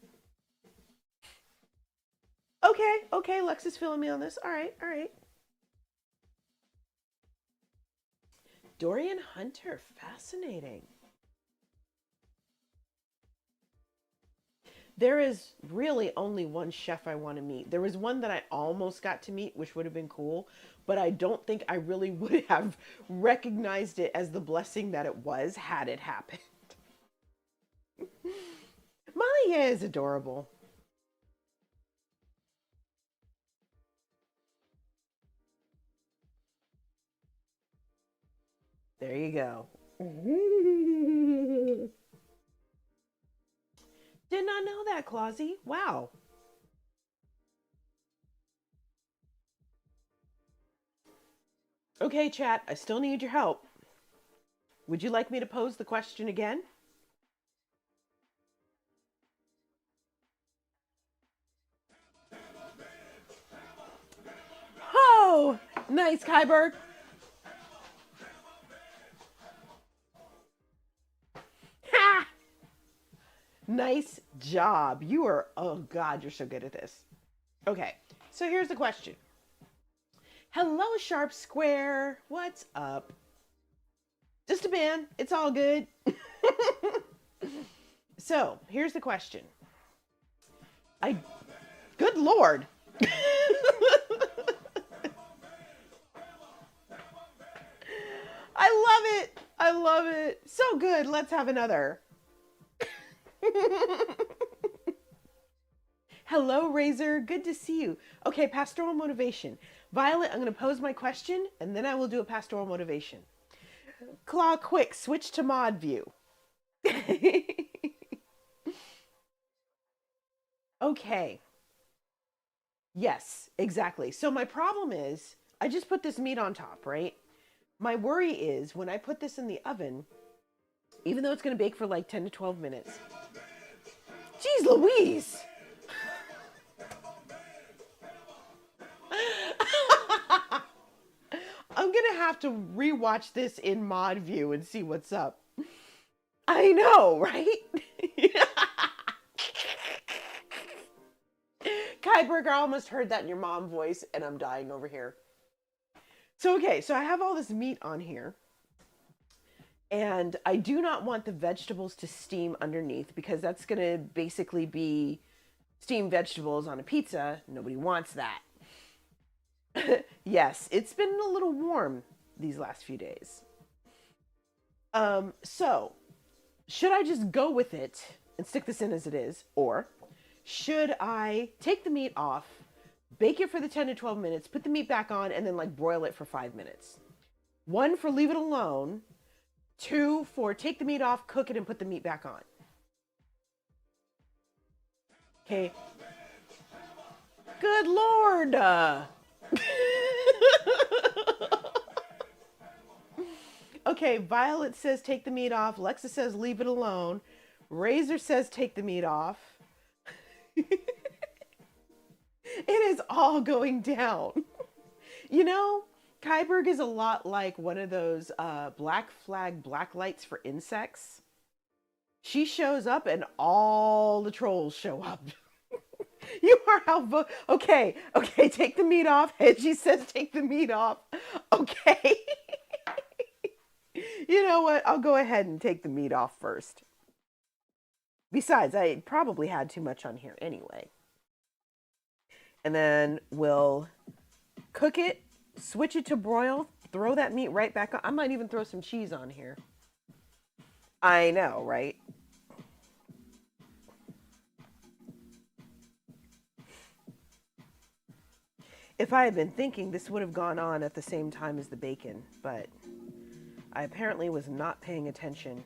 Okay, Lex is filling me on this. All right. Dorian Hunter, fascinating. There is really only one chef I want to meet. There was one that I almost got to meet, which would have been cool, but I don't think I really would have recognized it as the blessing that it was had it happened. Molly is adorable. There you go. Did not know that, Clausy. Wow. Okay, chat, I still need your help. Would you like me to pose the question again? Oh, nice, Kyberg. Ha! Nice job. You are, oh God, you're so good at this. Okay, so here's the question. Hello, Sharp Square. What's up? Just a man. It's all good. So, here's the question. Good Lord. I love it. So good. Let's have another. Hello, Razor. Good to see you. Okay, pastoral motivation. Violet, I'm going to pose my question, and then I will do a pastoral motivation. Claw, quick, switch to mod view. Okay. Yes, exactly. So my problem is, I just put this meat on top, right? My worry is when I put this in the oven, even though it's going to bake for like 10 to 12 minutes. Jeez Louise! I'm going to have to rewatch this in mod view and see what's up. I know, right? Kyberg, I almost heard that in your mom voice, and I'm dying over here. So, okay, so I have all this meat on here, and I do not want the vegetables to steam underneath because that's going to basically be steamed vegetables on a pizza. Nobody wants that. Yes, it's been a little warm these last few days. So, should I just go with it and stick this in as it is, or should I take the meat off, bake it for the 10 to 12 minutes, put the meat back on, and then like broil it for 5 minutes? 1 for leave it alone, 2 for take the meat off, cook it, and put the meat back on. Okay. Good Lord! Okay, Violet says take the meat off. Lexa says leave it alone. Razor says take the meat off. It is all going down. You know, Kyberg is a lot like one of those black flag black lights for insects. She shows up and all the trolls show up. You are how okay, take the meat off. And she says take the meat off. Okay. You know what? I'll go ahead and take the meat off first. Besides, I probably had too much on here anyway. And then we'll cook it, switch it to broil, throw that meat right back on. I might even throw some cheese on here. I know, right? If I had been thinking, this would have gone on at the same time as the bacon, but I apparently was not paying attention.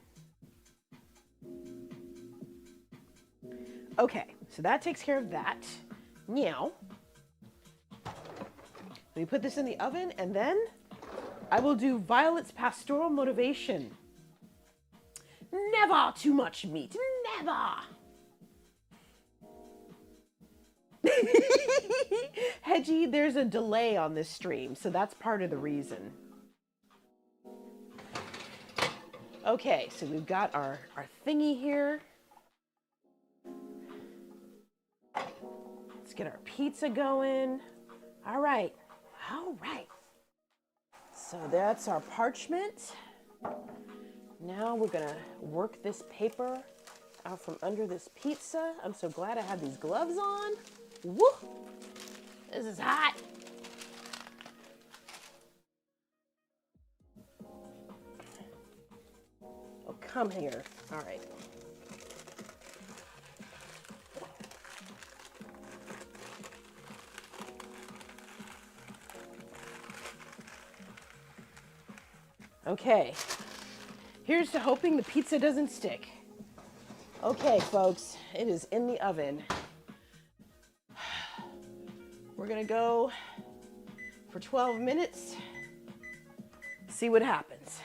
Okay, so that takes care of that. Now, we put this in the oven, and then I will do Violet's pastoral motivation. Never too much meat. Never. Hedgie, there's a delay on this stream, so that's part of the reason. Okay, so we've got our thingy here. Let's get our pizza going. All right. All right. So that's our parchment. Now we're going to work this paper out from under this pizza. I'm so glad I have these gloves on. Woo! This is hot. Oh, come here. All right. Okay. Here's to hoping the pizza doesn't stick. Okay, folks, it is in the oven. We're gonna go for 12 minutes, see what happens.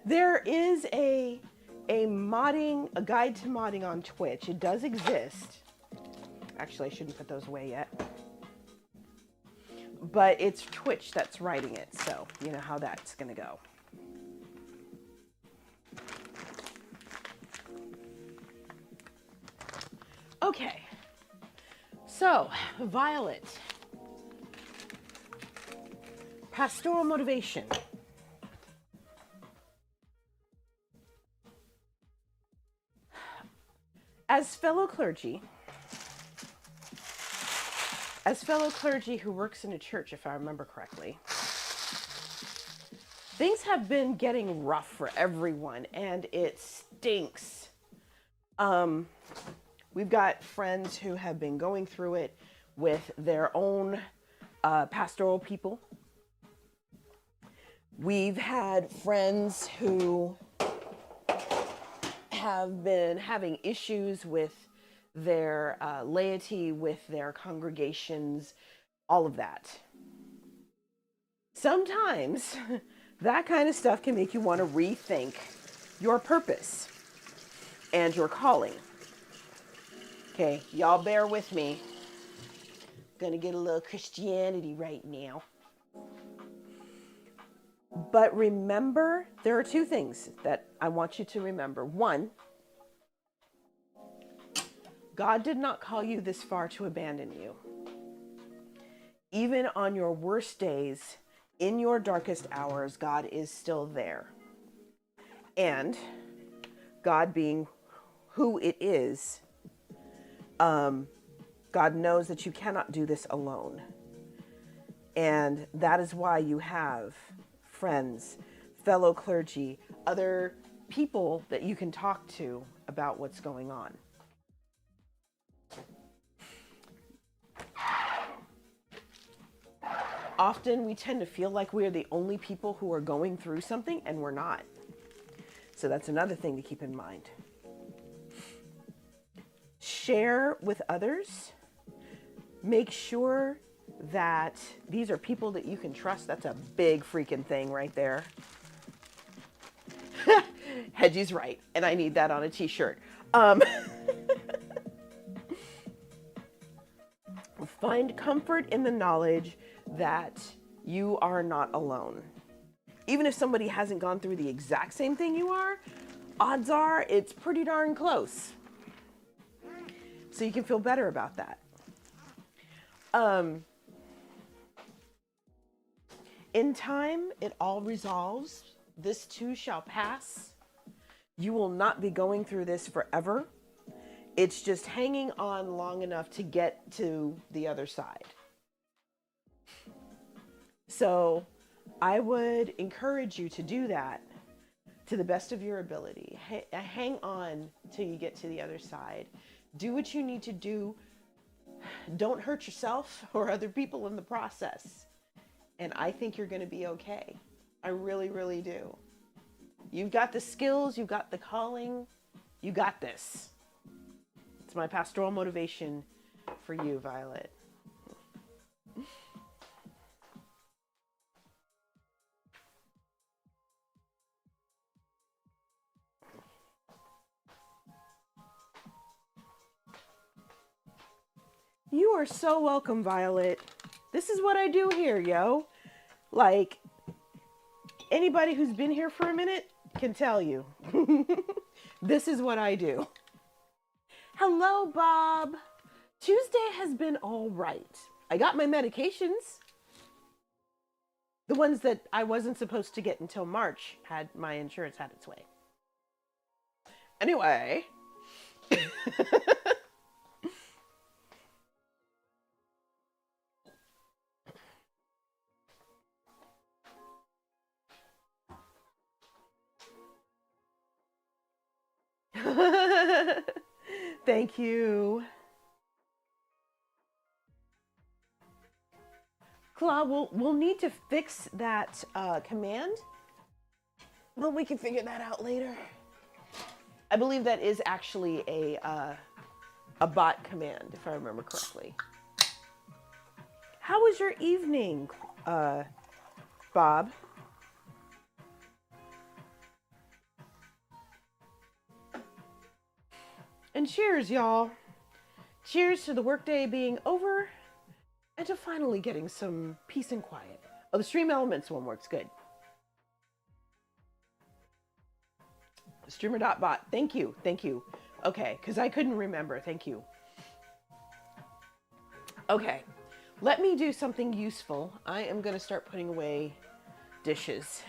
There is a guide to modding on Twitch. It does exist. Actually, I shouldn't put those away yet. But it's Twitch that's writing it, so you know how that's gonna go. Okay, so Violet, pastoral motivation. As fellow clergy who works in a church, if I remember correctly, things have been getting rough for everyone, and it stinks. We've got friends who have been going through it with their own pastoral people. We've had friends who have been having issues with their laity, with their congregations, all of that. Sometimes that kind of stuff can make you want to rethink your purpose and your calling. Okay, y'all bear with me. Gonna get a little Christianity right now. But remember, there are two things that I want you to remember. One, God did not call you this far to abandon you. Even on your worst days, in your darkest hours, God is still there. And God being who it is, God knows that you cannot do this alone. And that is why you have friends, fellow clergy, other people that you can talk to about what's going on. Often we tend to feel like we are the only people who are going through something, and we're not. So that's another thing to keep in mind. Share with others. Make sure that these are people that you can trust. That's a big freaking thing right there. Hedgie's right, and I need that on a t-shirt. Find comfort in the knowledge that you are not alone. Even if somebody hasn't gone through the exact same thing you are, odds are it's pretty darn close. So you can feel better about that. In time, it all resolves. This too shall pass. You will not be going through this forever. It's just hanging on long enough to get to the other side. So I would encourage you to do that to the best of your ability. Hang on till you get to the other side. Do what you need to do Don't hurt yourself or other people in the process. And I think you're going to be okay. I really, really do. You've got the skills, you've got the calling, you got this. It's my pastoral motivation for you, Violet. You are so welcome, Violet. This is what I do here, yo. Like, anybody who's been here for a minute can tell you. This is what I do. Hello, Bob. Tuesday has been all right. I got my medications. The ones that I wasn't supposed to get until March my insurance had its way. Anyway. Thank you. Claude, we'll need to fix that command, but we can figure that out later. I believe that is actually a bot command, if I remember correctly. How was your evening, Bob? And cheers, y'all. Cheers to the workday being over and to finally getting some peace and quiet. Oh, the Stream Elements one works good. Streamer.bot. Thank you. Thank you. Okay, because I couldn't remember. Thank you. Okay, let me do something useful. I am going to start putting away dishes.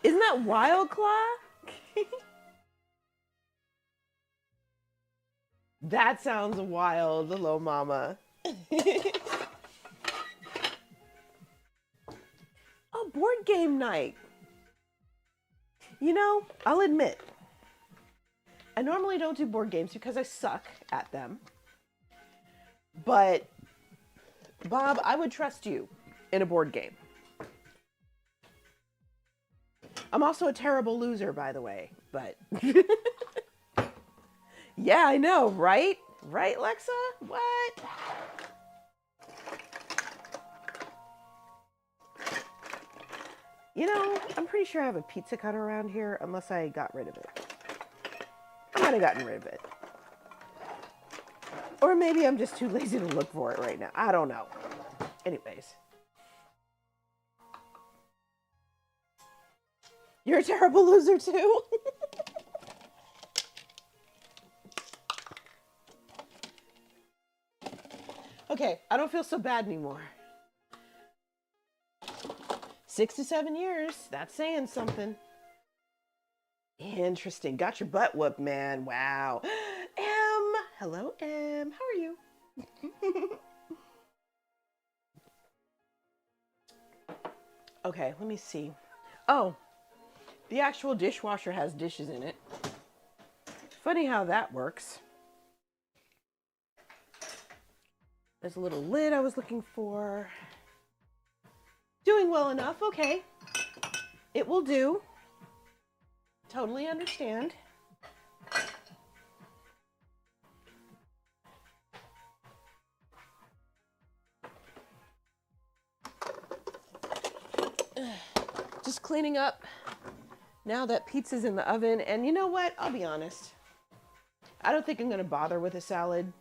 Isn't that wild, Claw? That sounds wild, little mama. Oh, board game night. You know, I'll admit, I normally don't do board games because I suck at them. But, Bob, I would trust you in a board game. I'm also a terrible loser, by the way, but... Yeah, I know, right? Right, Lexa? What? You know, I'm pretty sure I have a pizza cutter around here, unless I got rid of it. I might have gotten rid of it. Or maybe I'm just too lazy to look for it right now. I don't know. Anyways. You're a terrible loser, too? Okay, I don't feel so bad anymore. 6 to 7 years, that's saying something. Interesting. Got your butt whooped, man. Wow. M. Hello, M. How are you? Okay, let me see. Oh, the actual dishwasher has dishes in it. Funny how that works. There's a little lid I was looking for. Doing well enough. Okay. It will do. Totally understand. Just cleaning up now that pizza's in the oven. And you know what? I'll be honest. I don't think I'm going to bother with a salad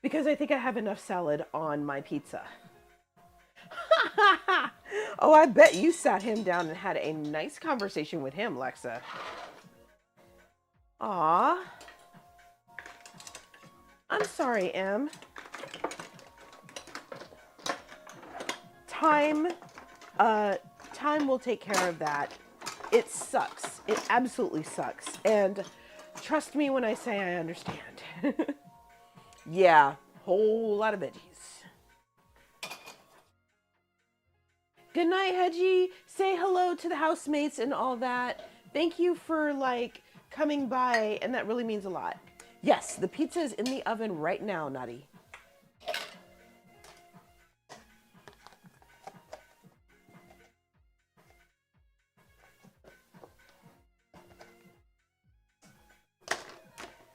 because I think I have enough salad on my pizza. Oh, I bet you sat him down and had a nice conversation with him, Lexa. Aw. I'm sorry, Em. Time will take care of that. It sucks. It absolutely sucks. And trust me when I say I understand. Yeah, whole lot of veggies. Good night, Hedgie. Say hello to the housemates and all that. Thank you for like coming by, and that really means a lot. Yes, the pizza is in the oven right now, Nutty.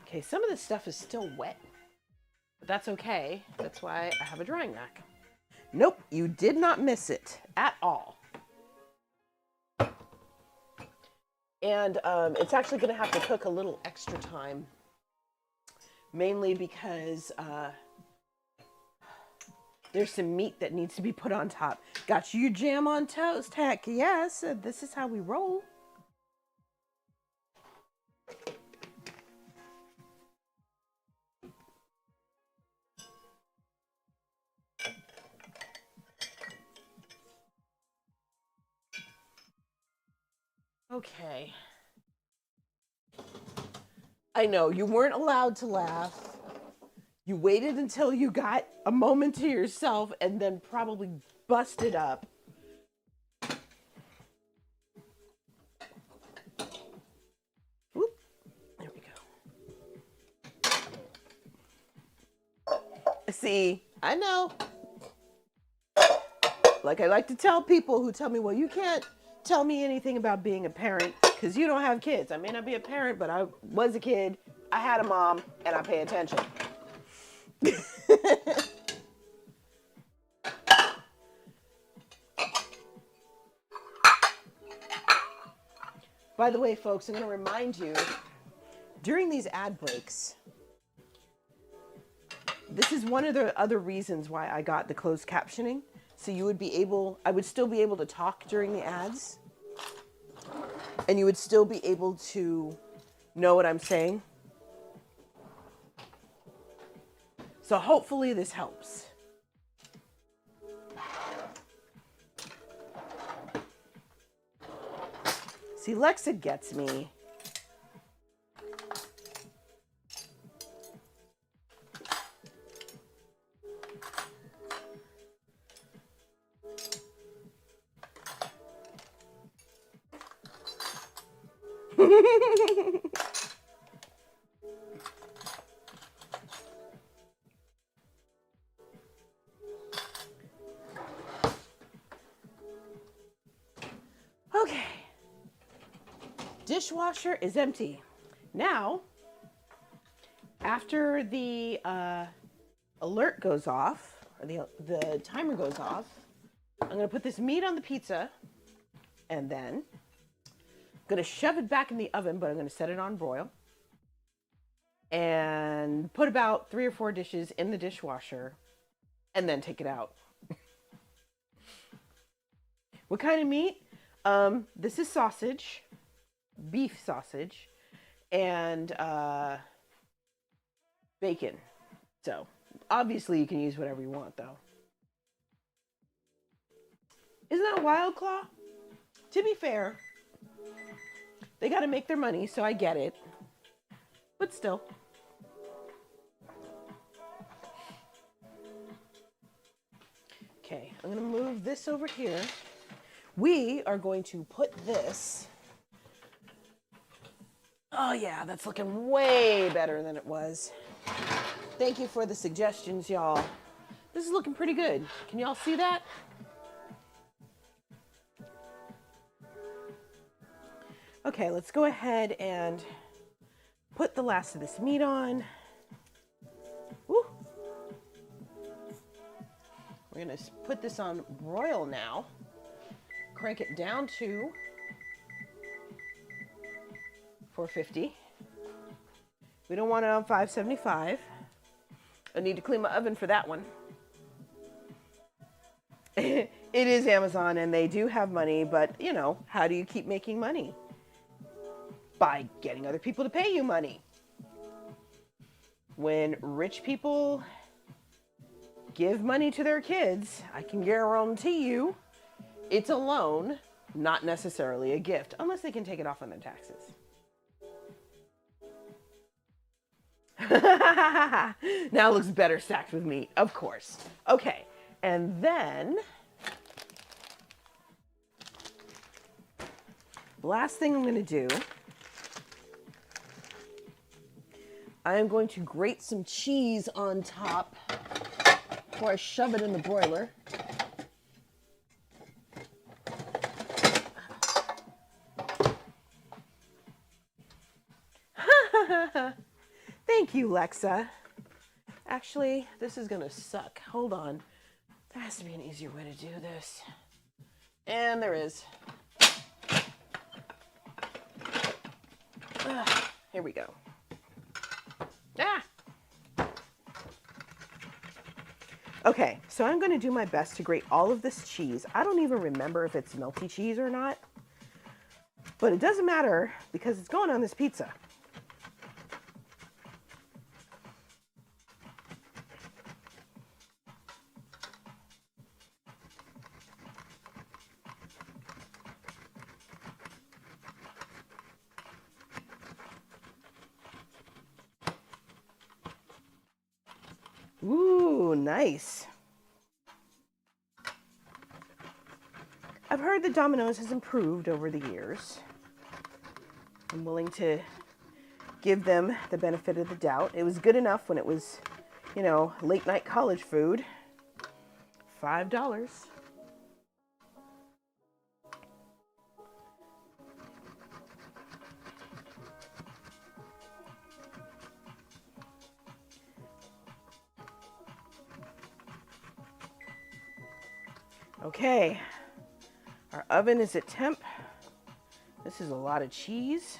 Okay, some of this stuff is still wet, but that's okay. That's why I have a drying rack. Nope, you did not miss it at all. And it's actually going to have to cook a little extra time, mainly because there's some meat that needs to be put on top. Got you jam on toast, heck yes, this is how we roll. Okay. I know, you weren't allowed to laugh. You waited until you got a moment to yourself and then probably busted up. Whoop. There we go. See, I know. Like I like to tell people who tell me, well, you can't tell me anything about being a parent because you don't have kids. I may not be a parent, but I was a kid. I had a mom, and I pay attention. By the way, folks, I'm going to remind you, during these ad breaks, this is one of the other reasons why I got the closed captioning. So you would be able, I would still be able to talk during the ads, and you would still be able to know what I'm saying. So hopefully this helps. See, Lexa gets me. Okay. Dishwasher is empty. Now, after the alert goes off, or the timer goes off, I'm going to put this meat on the pizza, and then I'm going to shove it back in the oven, but I'm going to set it on broil, and put about 3 or 4 dishes in the dishwasher, and then take it out. What kind of meat? This is sausage, beef sausage, and bacon. So obviously you can use whatever you want, though. Isn't that Wild Claw? To be fair, they got to make their money, so I get it. But still. Okay, I'm going to move this over here. We are going to put this. Oh yeah, that's looking way better than it was. Thank you for the suggestions, y'all. This is looking pretty good. Can y'all see that? Okay, let's go ahead and put the last of this meat on. Woo. We're gonna put this on broil now. Crank it down to 450. We don't want it on 575. I need to clean my oven for that one. It is Amazon and they do have money, but you know, how do you keep making money? By getting other people to pay you money. When rich people give money to their kids, I can guarantee you it's a loan, not necessarily a gift, unless they can take it off on their taxes. Now it looks better stacked with meat, of course. Okay, and then last thing I'm going to do, I am going to grate some cheese on top before I shove it in the broiler. Thank you, Lexa. Actually, this is gonna suck. Hold on. There has to be an easier way to do this. And there is. Here we go. Ah! Okay, so I'm gonna do my best to grate all of this cheese. I don't even remember if it's melty cheese or not, but it doesn't matter because it's going on this pizza. Ooh, nice. I've heard that Domino's has improved over the years. I'm willing to give them the benefit of the doubt. It was good enough when it was, you know, late night college food. $5. Okay, our oven is at temp. This is a lot of cheese.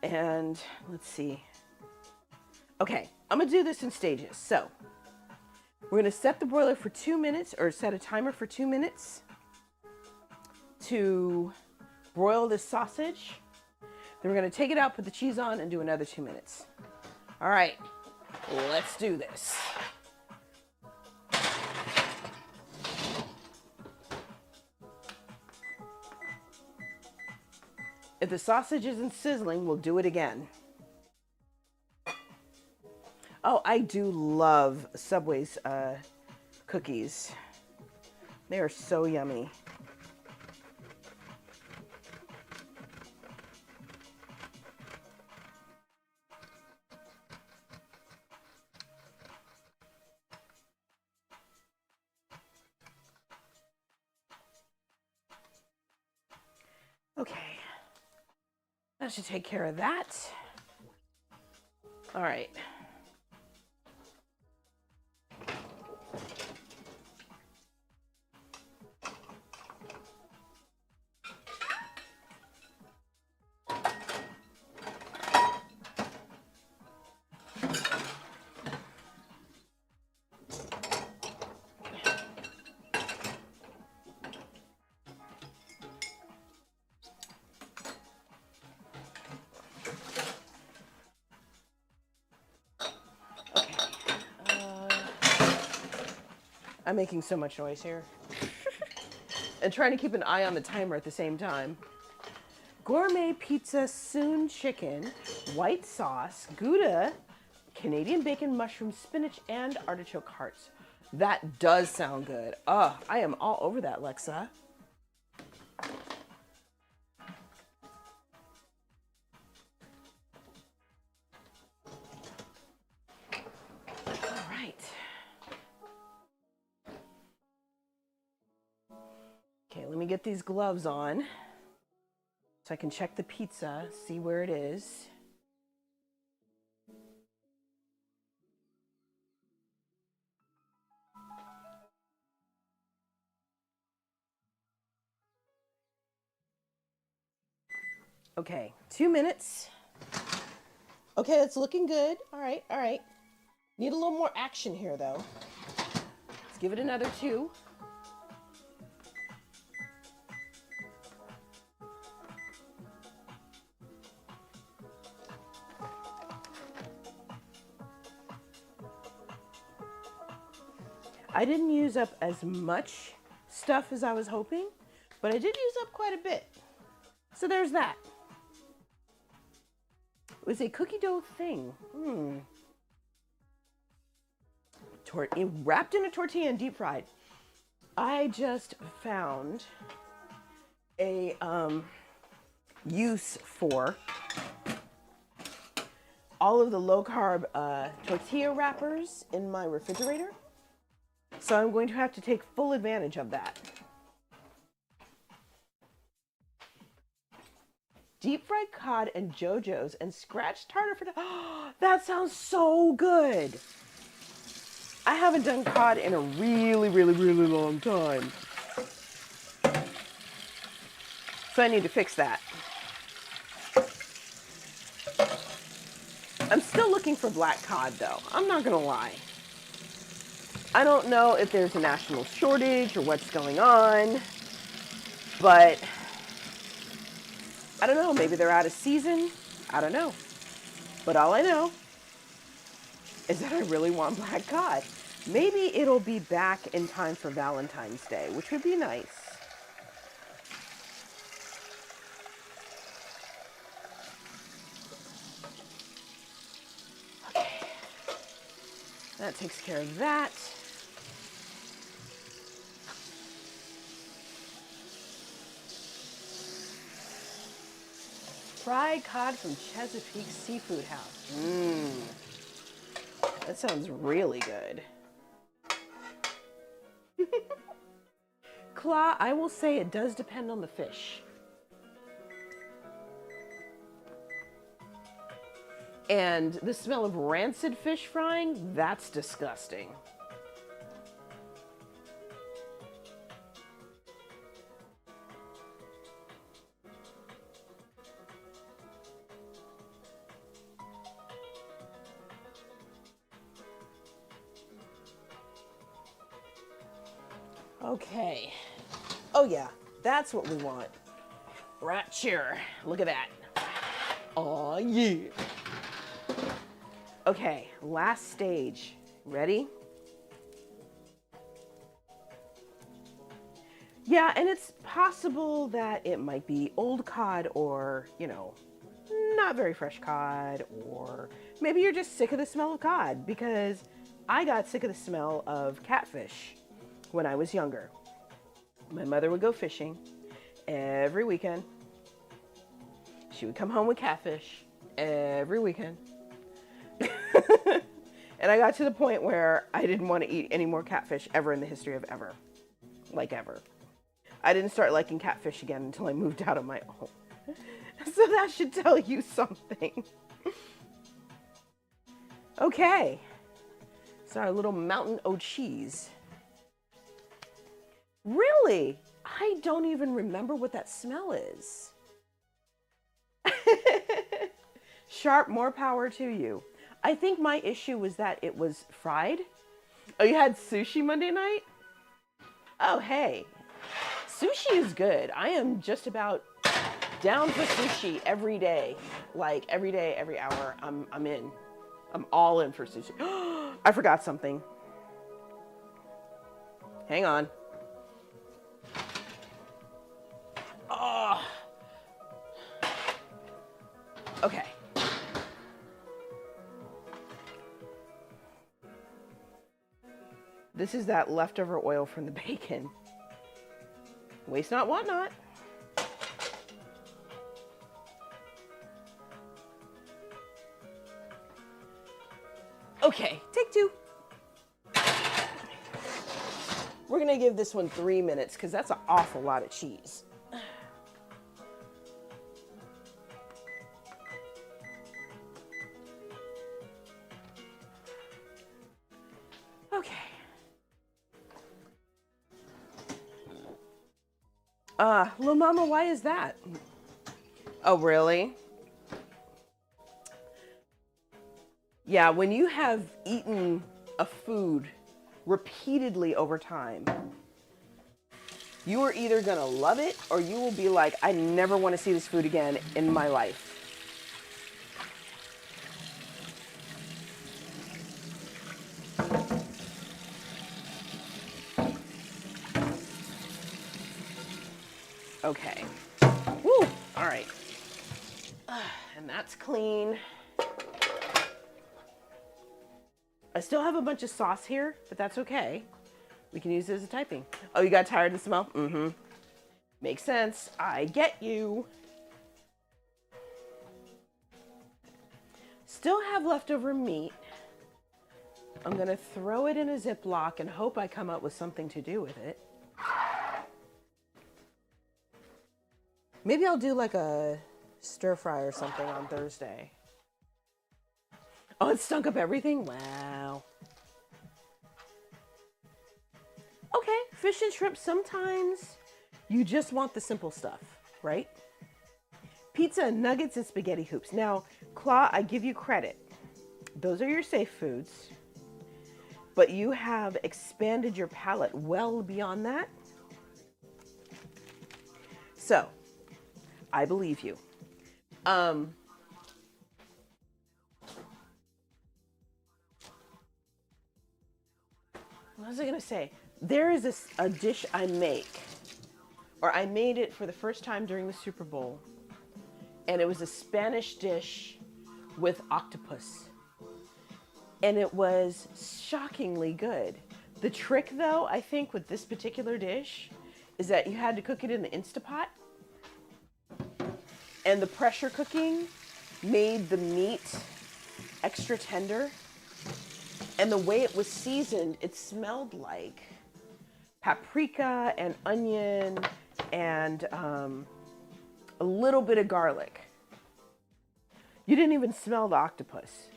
And let's see. Okay, I'm gonna do this in stages. So we're gonna set the broiler for 2 minutes, or set a timer for 2 minutes to broil this sausage. Then we're gonna take it out, put the cheese on, and do another 2 minutes. All right, let's do this. If the sausage isn't sizzling, we'll do it again. Oh, I do love Subway's cookies. They are so yummy. Okay. That should take care of that. All right. I'm making so much noise here. And trying to keep an eye on the timer at the same time. Gourmet pizza soon chicken, white sauce, Gouda, Canadian bacon, mushroom, spinach, and artichoke hearts. That does sound good. Oh, I am all over that, Lexa. All right. Okay, let me get these gloves on so I can check the pizza, see where it is. Okay, 2 minutes. Okay, it's looking good. All right, all right. Need a little more action here, though. Let's give it another 2. I didn't use up as much stuff as I was hoping, but I did use up quite a bit. So there's that. It was a cookie dough thing. Wrapped in a tortilla and deep fried. I just found a use for all of the low-carb tortilla wrappers in my refrigerator. So I'm going to have to take full advantage of that. Deep fried cod and JoJo's and scratched tartar for... Oh, that sounds so good. I haven't done cod in a really, really, really long time. So I need to fix that. I'm still looking for black cod though. I'm not gonna lie. I don't know if there's a national shortage or what's going on, but I don't know, maybe they're out of season. I don't know. But all I know is that I really want black cod. Maybe it'll be back in time for Valentine's Day, which would be nice. Okay. That takes care of that. Fried cod from Chesapeake Seafood House. Mmm. That sounds really good. Claw, I will say it does depend on the fish. And the smell of rancid fish frying, that's disgusting. Okay. Oh yeah, that's what we want. Right here. Look at that. Oh yeah. Okay, last stage. Ready? Yeah, and it's possible that it might be old cod or, you know, not very fresh cod, or maybe you're just sick of the smell of cod, because I got sick of the smell of catfish when I was younger. My mother would go fishing every weekend. She would come home with catfish every weekend. And I got to the point where I didn't want to eat any more catfish ever in the history of ever. Like ever. I didn't start liking catfish again until I moved out of my own. So that should tell you something. Okay. So our little mountain o' cheese. Really? I don't even remember what that smell is. Sharp, more power to you. I think my issue was that it was fried. Oh, you had sushi Monday night? Oh, hey. Sushi is good. I am just about down for sushi every day. Like every day, every hour, I'm in. I'm all in for sushi. I forgot something. Hang on. Oh. Okay. This is that leftover oil from the bacon. Waste not, want not. Okay, take two. We're gonna give this one 3 minutes because that's an awful lot of cheese. Okay. Little mama, why is that? Oh, really? Yeah, when you have eaten a food repeatedly over time, you are either gonna love it or you will be like, I never want to see this food again in my life. Okay. Woo! All right. And that's clean. I still have a bunch of sauce here, but that's okay. We can use it as a typing. Oh, you got tired of the smell? Mm-hmm. Makes sense. I get you. Still have leftover meat. I'm going to throw it in a Ziploc and hope I come up with something to do with it. Maybe I'll do like a stir fry or something on Thursday. Oh, it stunk up everything? Wow. Okay, fish and shrimp, sometimes you just want the simple stuff, right? Pizza, nuggets, and spaghetti hoops. Now, Claw, I give you credit. Those are your safe foods. But you have expanded your palate well beyond that. So, I believe you. What was I going to say? There is a dish I make, or I made it for the first time during the Super Bowl, and it was a Spanish dish with octopus, and it was shockingly good. The trick, though, I think, with this particular dish is that you had to cook it in the Instapot, and the pressure cooking made the meat extra tender, and the way it was seasoned, it smelled like paprika and onion and a little bit of garlic. You didn't even smell the octopus.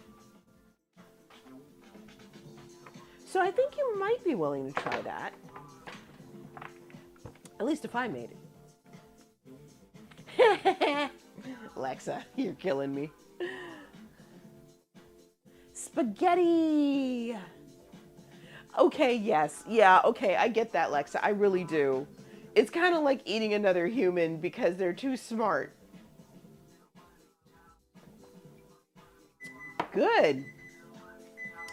So I think you might be willing to try that. At least if I made it. Alexa, you're killing me. Spaghetti. Okay, yes. Yeah, okay, I get that, Lexa. I really do. It's kind of like eating another human because they're too smart. Good.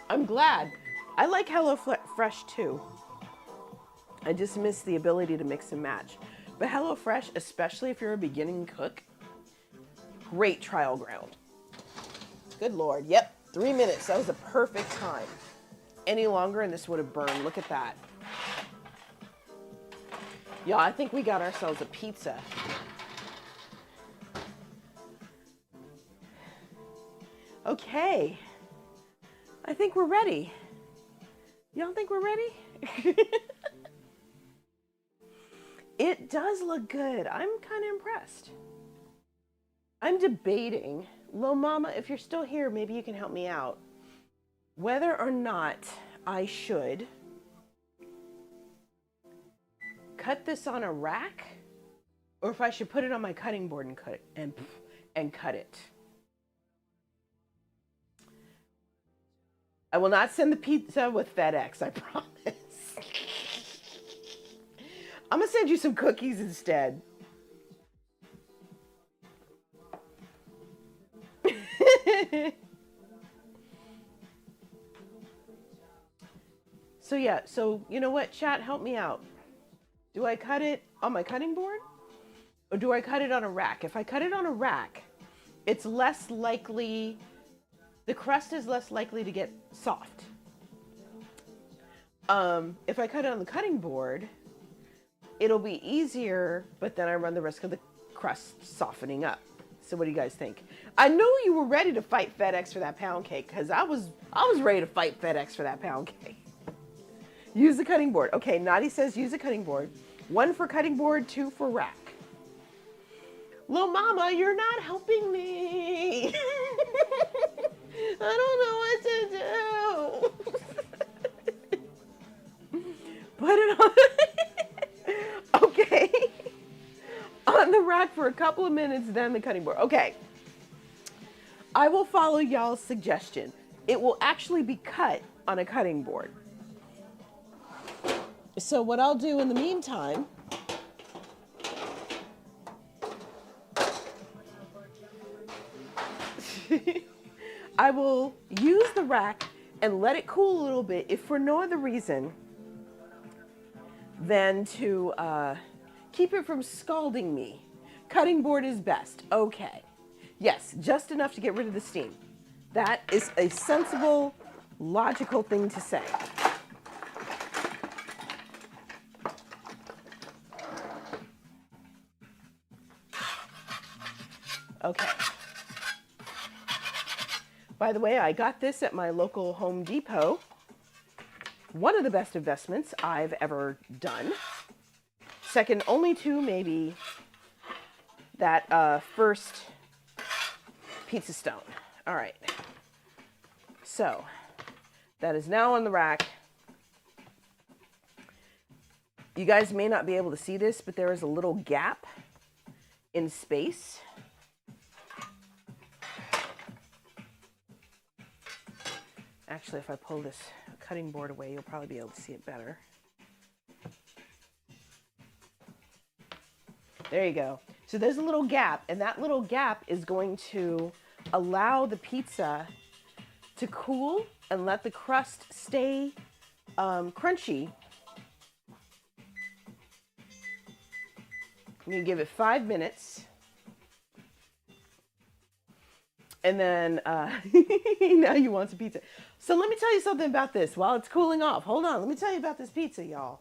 I'm glad. I like HelloFresh too. I just miss the ability to mix and match. But HelloFresh, especially if you're a beginning cook, great trial ground. Good Lord. Yep, 3 minutes. That was the perfect time. Any longer and this would have burned. Look at that. Yeah, I think we got ourselves a pizza. Okay. I think we're ready. Y'all think we're ready? It does look good. I'm kind of impressed. I'm debating. Lo Mama, if you're still here, maybe you can help me out. Whether or not I should cut this on a rack, or if I should put it on my cutting board and cut it and cut it. I will not send the pizza with FedEx, I promise. I'm gonna send you some cookies instead. So yeah, so you know what, chat, help me out. Do I cut it on my cutting board? Or do I cut it on a rack? If I cut it on a rack, it's less likely, the crust is less likely to get soft. If I cut it on the cutting board, it'll be easier, but then I run the risk of the crust softening up. So what do you guys think? I know you were ready to fight FedEx for that pound cake, because I was ready to fight FedEx for that pound cake. Use the cutting board. Okay, Nadi says use the cutting board. 1 for cutting board, 2 for rack. Lil Mama, you're not helping me. I don't know what to do. Put it on. Okay. On the rack for a couple of minutes, then the cutting board. Okay. I will follow y'all's suggestion. It will actually be cut on a cutting board. So what I'll do in the meantime, I will use the rack and let it cool a little bit, if for no other reason than to keep it from scalding me. Cutting board is best. Okay. Yes, just enough to get rid of the steam. That is a sensible, logical thing to say. Okay. By the way, I got this at my local Home Depot. One of the best investments I've ever done. Second only to maybe that first pizza stone. All right. So that is now on the rack. You guys may not be able to see this, but there is a little gap in space. Actually, if I pull this cutting board away, you'll probably be able to see it better. There you go. So there's a little gap, and that little gap is going to allow the pizza to cool and let the crust stay crunchy. I'm going to give it 5 minutes. And then now you want some pizza. So let me tell you something about this while it's cooling off. Hold on. Let me tell you about this pizza, y'all.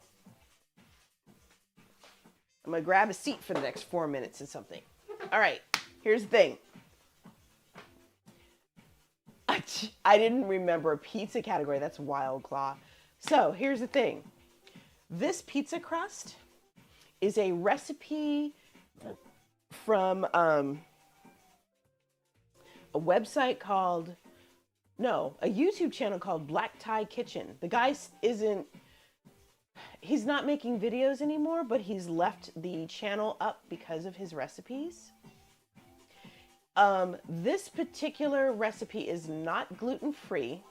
I'm going to grab a seat for the next 4 minutes and something. All right. Here's the thing. I didn't remember a pizza category. That's Wild Claw. So here's the thing. This pizza crust is a recipe from a website called, a YouTube channel called Black Tie Kitchen. The guy he's not making videos anymore, but he's left the channel up because of his recipes. This particular recipe is not gluten-free,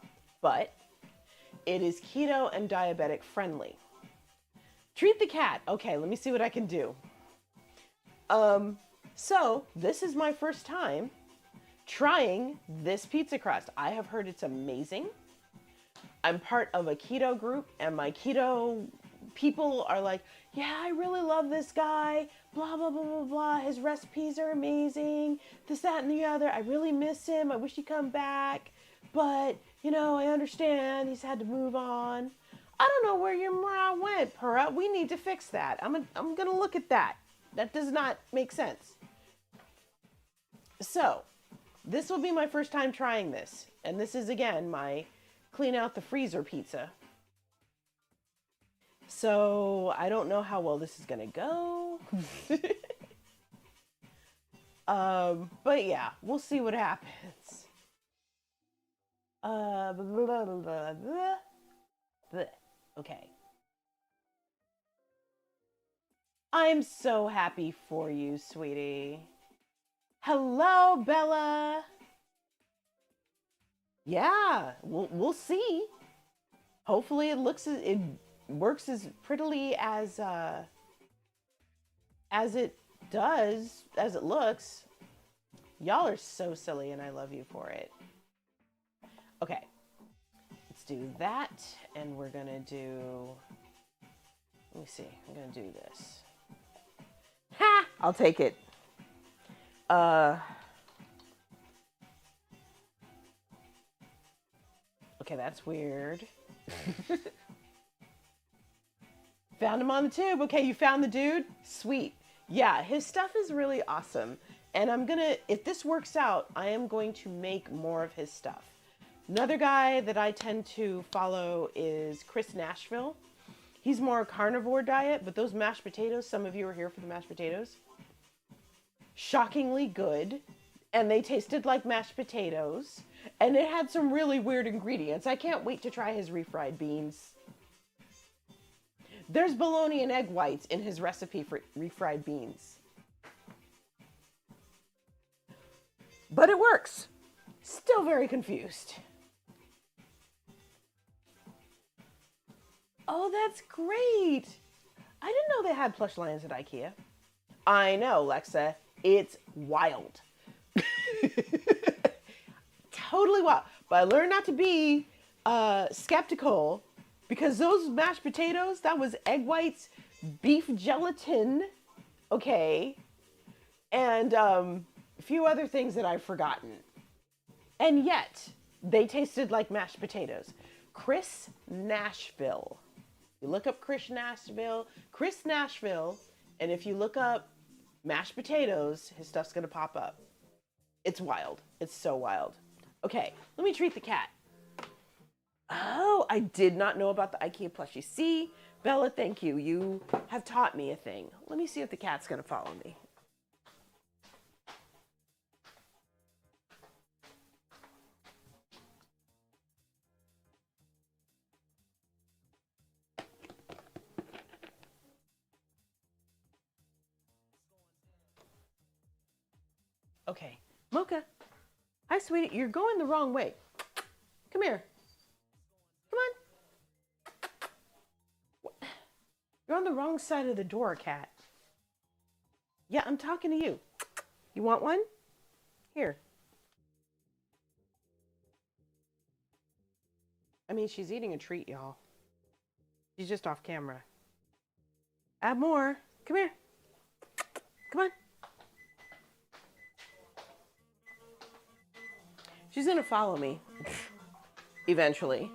but it is keto and diabetic friendly. Treat the cat. Okay, let me see what I can do. So this is my first time trying this pizza crust. I have heard it's amazing. I'm part of a keto group, and my keto people are like, yeah, I really love this guy, blah, blah, blah, blah, blah. His recipes are amazing, this, that, and the other. I really miss him. I wish he'd come back. But, I understand he's had to move on. I don't know where your morale went, Pura. We need to fix that. I'm going to look at that. That does not make sense. So, this will be my first time trying this. And this is, again, my clean out the freezer pizza. So, I don't know how well this is going to go. But yeah, we'll see what happens. Blah, blah, blah, blah. Okay. I'm so happy for you, sweetie. Hello, Bella. Yeah, we'll see. Hopefully it works as prettily as it looks. Y'all are so silly, and I love you for it. Okay. Let's do that, and we're gonna do, let me see, I'm gonna do this. Ha! I'll take it. Okay, that's weird. Found him on the tube. Okay, you found the dude? Sweet. Yeah, his stuff is really awesome. And if this works out, I am going to make more of his stuff. Another guy that I tend to follow is Chris Nashville. He's more a carnivore diet, but those mashed potatoes, some of you are here for the mashed potatoes, shockingly good. And they tasted like mashed potatoes. And it had some really weird ingredients. I can't wait to try his refried beans. There's bologna and egg whites in his recipe for refried beans. But it works. Still very confused. Oh, that's great. I didn't know they had plush lions at IKEA. I know, Lexa. It's wild. Totally wild. But I learned not to be skeptical, because those mashed potatoes, that was egg whites, beef gelatin, okay, and a few other things that I've forgotten. And yet, they tasted like mashed potatoes. Chris Nashville. You look up Chris Nashville, and if you look up mashed potatoes, his stuff's going to pop up. It's wild. It's so wild. Okay, let me treat the cat. Oh, I did not know about the IKEA plushie. See, Bella, thank you. You have taught me a thing. Let me see if the cat's going to follow me. Okay, Mocha. Hi, sweetie. You're going the wrong way. Come here. Come on. What? You're on the wrong side of the door, cat. Yeah, I'm talking to you. You want one? Here. I mean, she's eating a treat, y'all. She's just off camera. Add more. Come here. Come on. She's gonna follow me. Eventually.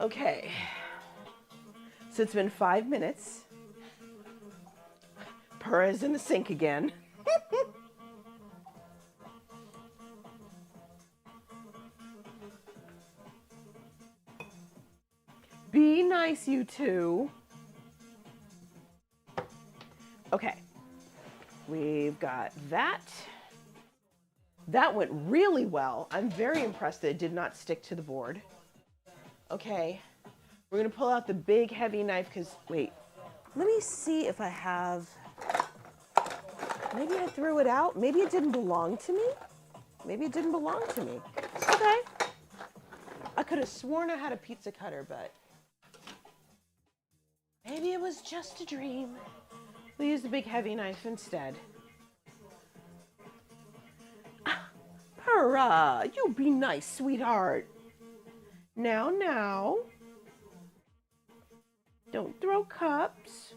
Okay. So it's been 5 minutes. Purr is in the sink again. Be nice, you two. Okay. We've got that. That went really well. I'm very impressed that it did not stick to the board. Okay. We're going to pull out the big heavy knife because, wait, let me see if I have, maybe I threw it out. Maybe it didn't belong to me. Maybe it didn't belong to me. Okay. I could have sworn I had a pizza cutter, but maybe it was just a dream. We'll use the big heavy knife instead. Hurrah! You be nice, sweetheart. Now. Don't throw cups.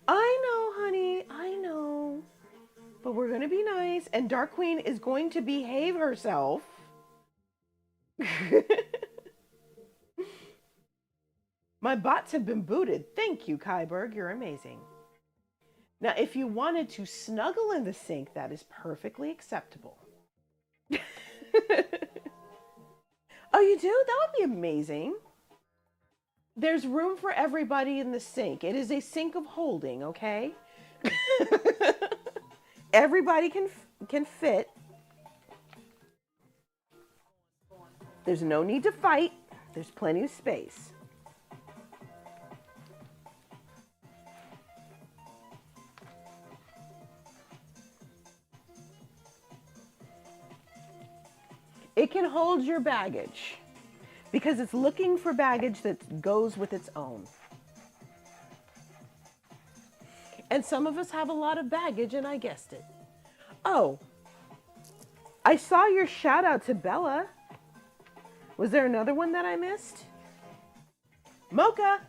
I know, honey. I know. But we're going to be nice. And Dark Queen is going to behave herself. My bots have been booted. Thank you, Kyberg. You're amazing. Now, if you wanted to snuggle in the sink, that is perfectly acceptable. Oh, you do? That would be amazing. There's room for everybody in the sink. It is a sink of holding, okay? Everybody can fit. There's no need to fight. There's plenty of space. It can hold your baggage because it's looking for baggage that goes with its own. And some of us have a lot of baggage, and I guessed it. Oh, I saw your shout out to Bella. Was there another one that I missed? Mocha.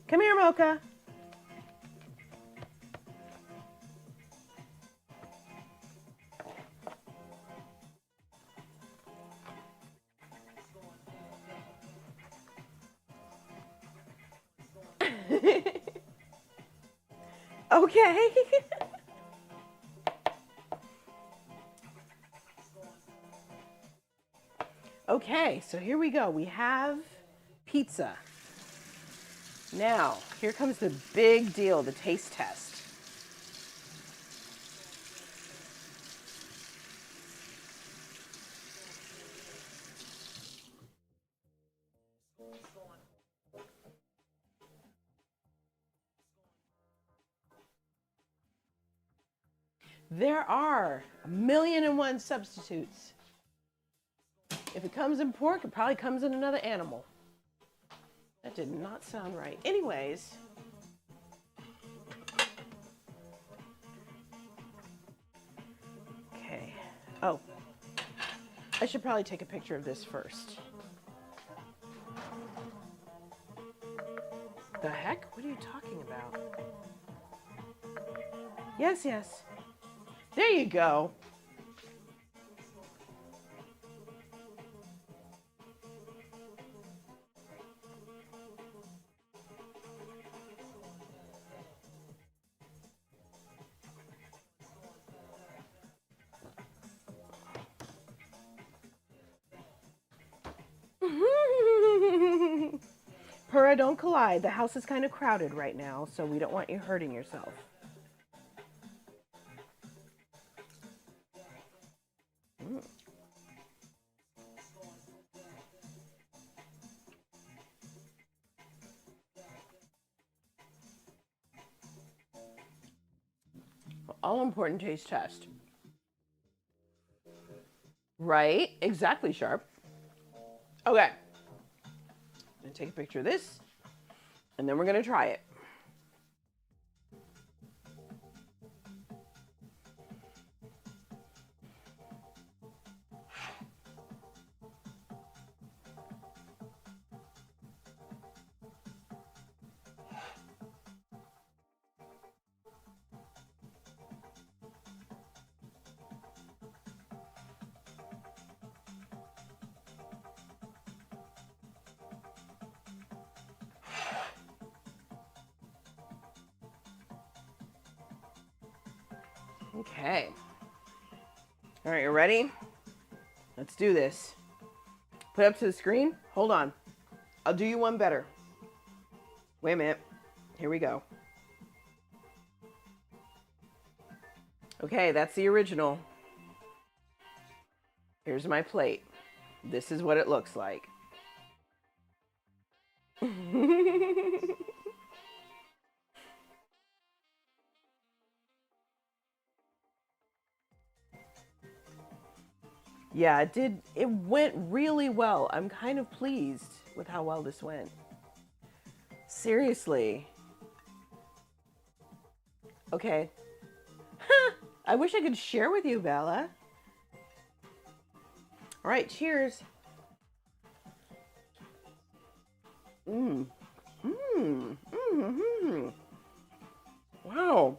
Come here, Mocha. Okay. Okay, so here we go. We have pizza. Now, here comes the big deal, the taste test. There are 1,000,001 substitutes. If it comes in pork, it probably comes in another animal. That did not sound right. Anyways. Okay. Oh. I should probably take a picture of this first. The heck? What are you talking about? Yes, yes. There you go. Purra, don't collide. The house is kind of crowded right now, so we don't want you hurting yourself. Mm. All important taste test. Right? Exactly, Sharp. Okay. I'm going to take a picture of this, and then we're going to try it. Okay. All right, you ready? Let's do this. Put it up to the screen. Hold on. I'll do you one better. Wait a minute. Here we go. Okay, that's the original. Here's my plate. This is what it looks like. Yeah, it did. It went really well. I'm kind of pleased with how well this went. Seriously. Okay. I wish I could share with you, Bella. All right, cheers. Mmm. Mmm. Mmm. Wow.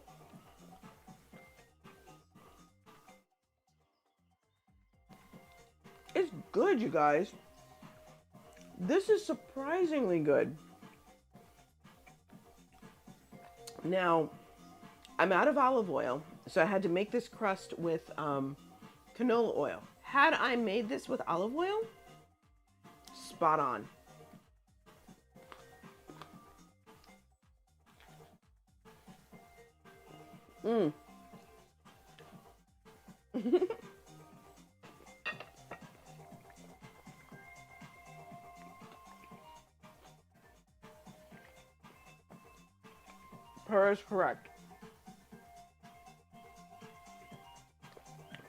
It's good, you guys. This is surprisingly good. Now, I'm out of olive oil, so I had to make this crust with canola oil. Had I made this with olive oil, spot on. Mmm. Per is correct.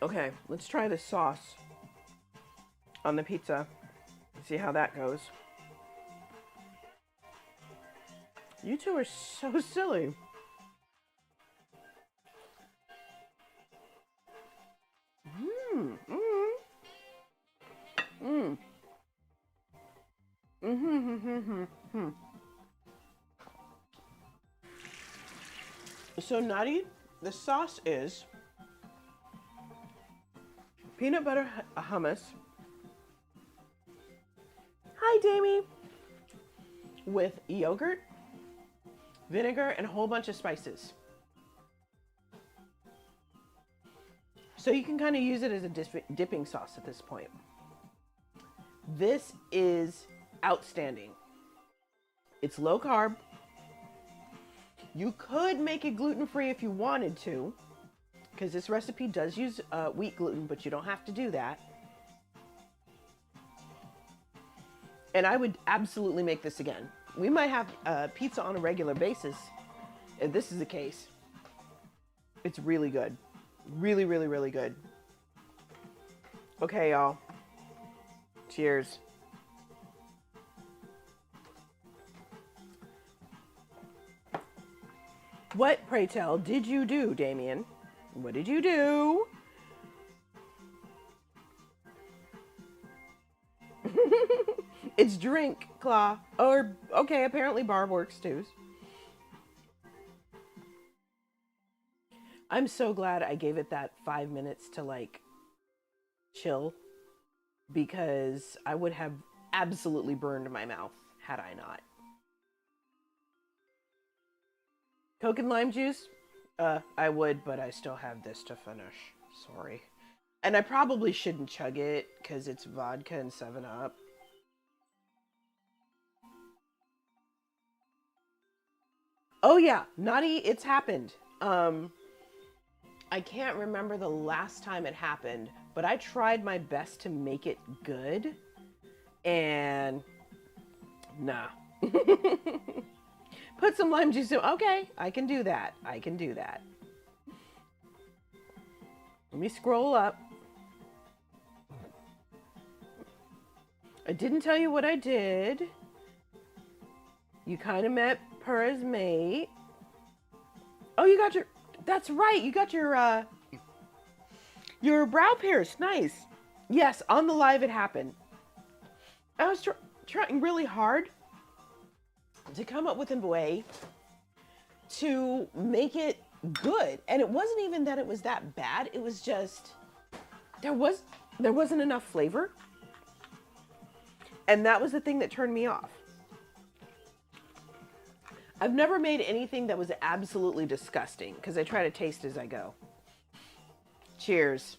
Okay, let's try the sauce on the pizza. See how that goes. You two are so silly. Mmm. Mmm. Mmm. Mm-hmm. So, Nutty, the sauce is peanut butter hummus. Hi, Damie. With yogurt, vinegar, and a whole bunch of spices. So you can kind of use it as a dipping sauce at this point. This is outstanding. It's low carb. You could make it gluten-free if you wanted to, because this recipe does use wheat gluten, but you don't have to do that. And I would absolutely make this again. We might have pizza on a regular basis if this is the case. It's really good. Really, really, really good. Okay, y'all. Cheers. What, pray tell, did you do, Damien? What did you do? It's drink, Claw. Or, okay, apparently Barb works too. I'm so glad I gave it that 5 minutes to, like, chill. Because I would have absolutely burned my mouth had I not. Coke and lime juice? I would, but I still have this to finish. Sorry. And I probably shouldn't chug it, because it's vodka and 7-Up. Oh yeah, naughty, it's happened. I can't remember the last time it happened, but I tried my best to make it good, and nah. Put some lime juice in. Okay, I can do that. I can do that. Let me scroll up. I didn't tell you what I did. You kind of met Purr's mate. Oh, you got your... That's right. You got your brow pierced. Nice. Yes, on the live it happened. I was trying really hard to come up with a way to make it good. And it wasn't even that it was that bad. It was just... There wasn't enough flavor. And that was the thing that turned me off. I've never made anything that was absolutely disgusting because I try to taste as I go. Cheers.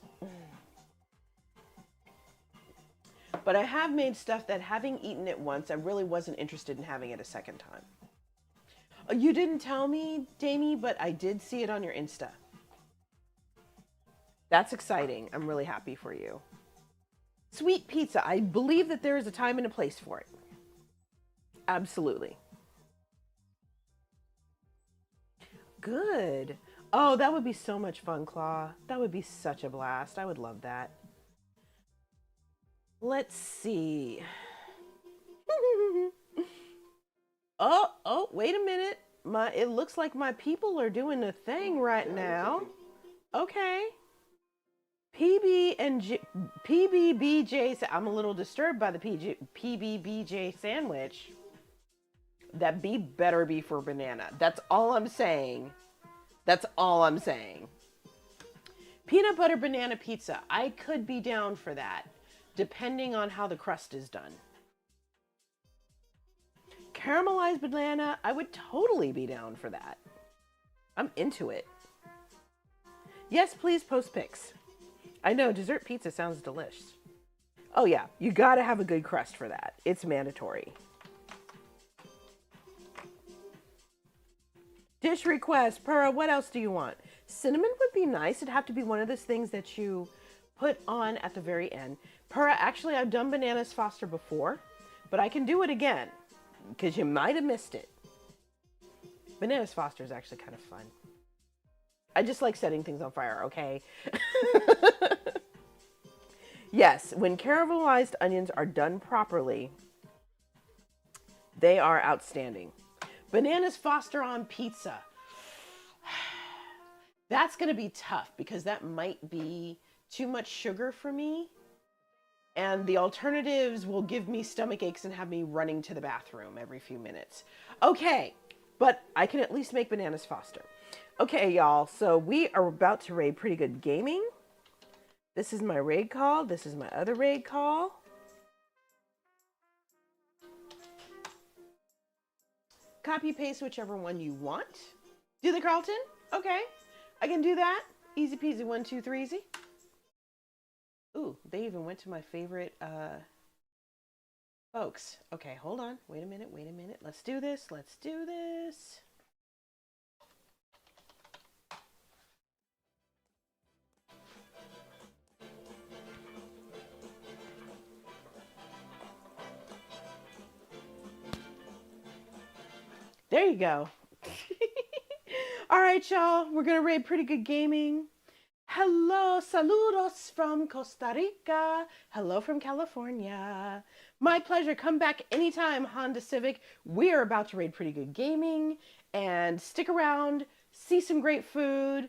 But I have made stuff that, having eaten it once, I really wasn't interested in having it a second time. You didn't tell me, Damie, but I did see it on your Insta. That's exciting. I'm really happy for you. Sweet pizza. I believe that there is a time and a place for it. Absolutely. Good. Oh, that would be so much fun, Claw. That would be such a blast. I would love that. Let's see. Oh, wait a minute. It looks like my people are doing a thing right now. Okay. PBBJ. I'm a little disturbed by the PBBJ sandwich. That B better be for banana. That's all I'm saying. That's all I'm saying. Peanut butter banana pizza. I could be down for that, depending on how the crust is done. Caramelized banana. I would totally be down for that. I'm into it. Yes, please post pics. I know, dessert pizza sounds delicious. Oh yeah, you gotta have a good crust for that. It's mandatory. Dish request. Purra, what else do you want? Cinnamon would be nice. It'd have to be one of those things that you put on at the very end. Purra, actually, I've done bananas Foster before, but I can do it again because you might have missed it. Bananas Foster is actually kind of fun. I just like setting things on fire, okay? Yes, when caramelized onions are done properly, they are outstanding. Bananas Foster on pizza. That's going to be tough because that might be too much sugar for me. And the alternatives will give me stomach aches and have me running to the bathroom every few minutes. Okay, but I can at least make Bananas Foster. Okay, y'all, so we are about to raid Pretty Good Gaming. This is my raid call. This is my other raid call. Copy paste whichever one you want. Do the Carlton? Okay, I can do that. Easy peasy, 1, 2, 3, easy. Ooh, they even went to my favorite folks. Okay, hold on. Wait a minute. Let's do this. There you go. All right, y'all. We're going to raid Pretty Good Gaming. Hello, saludos from Costa Rica. Hello from California. My pleasure. Come back anytime, Honda Civic. We are about to raid Pretty Good Gaming. And stick around, see some great food,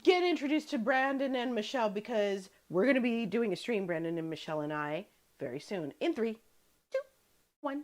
get introduced to Brandon and Michelle because we're going to be doing a stream, Brandon and Michelle and I, very soon. In 3, 2, 1.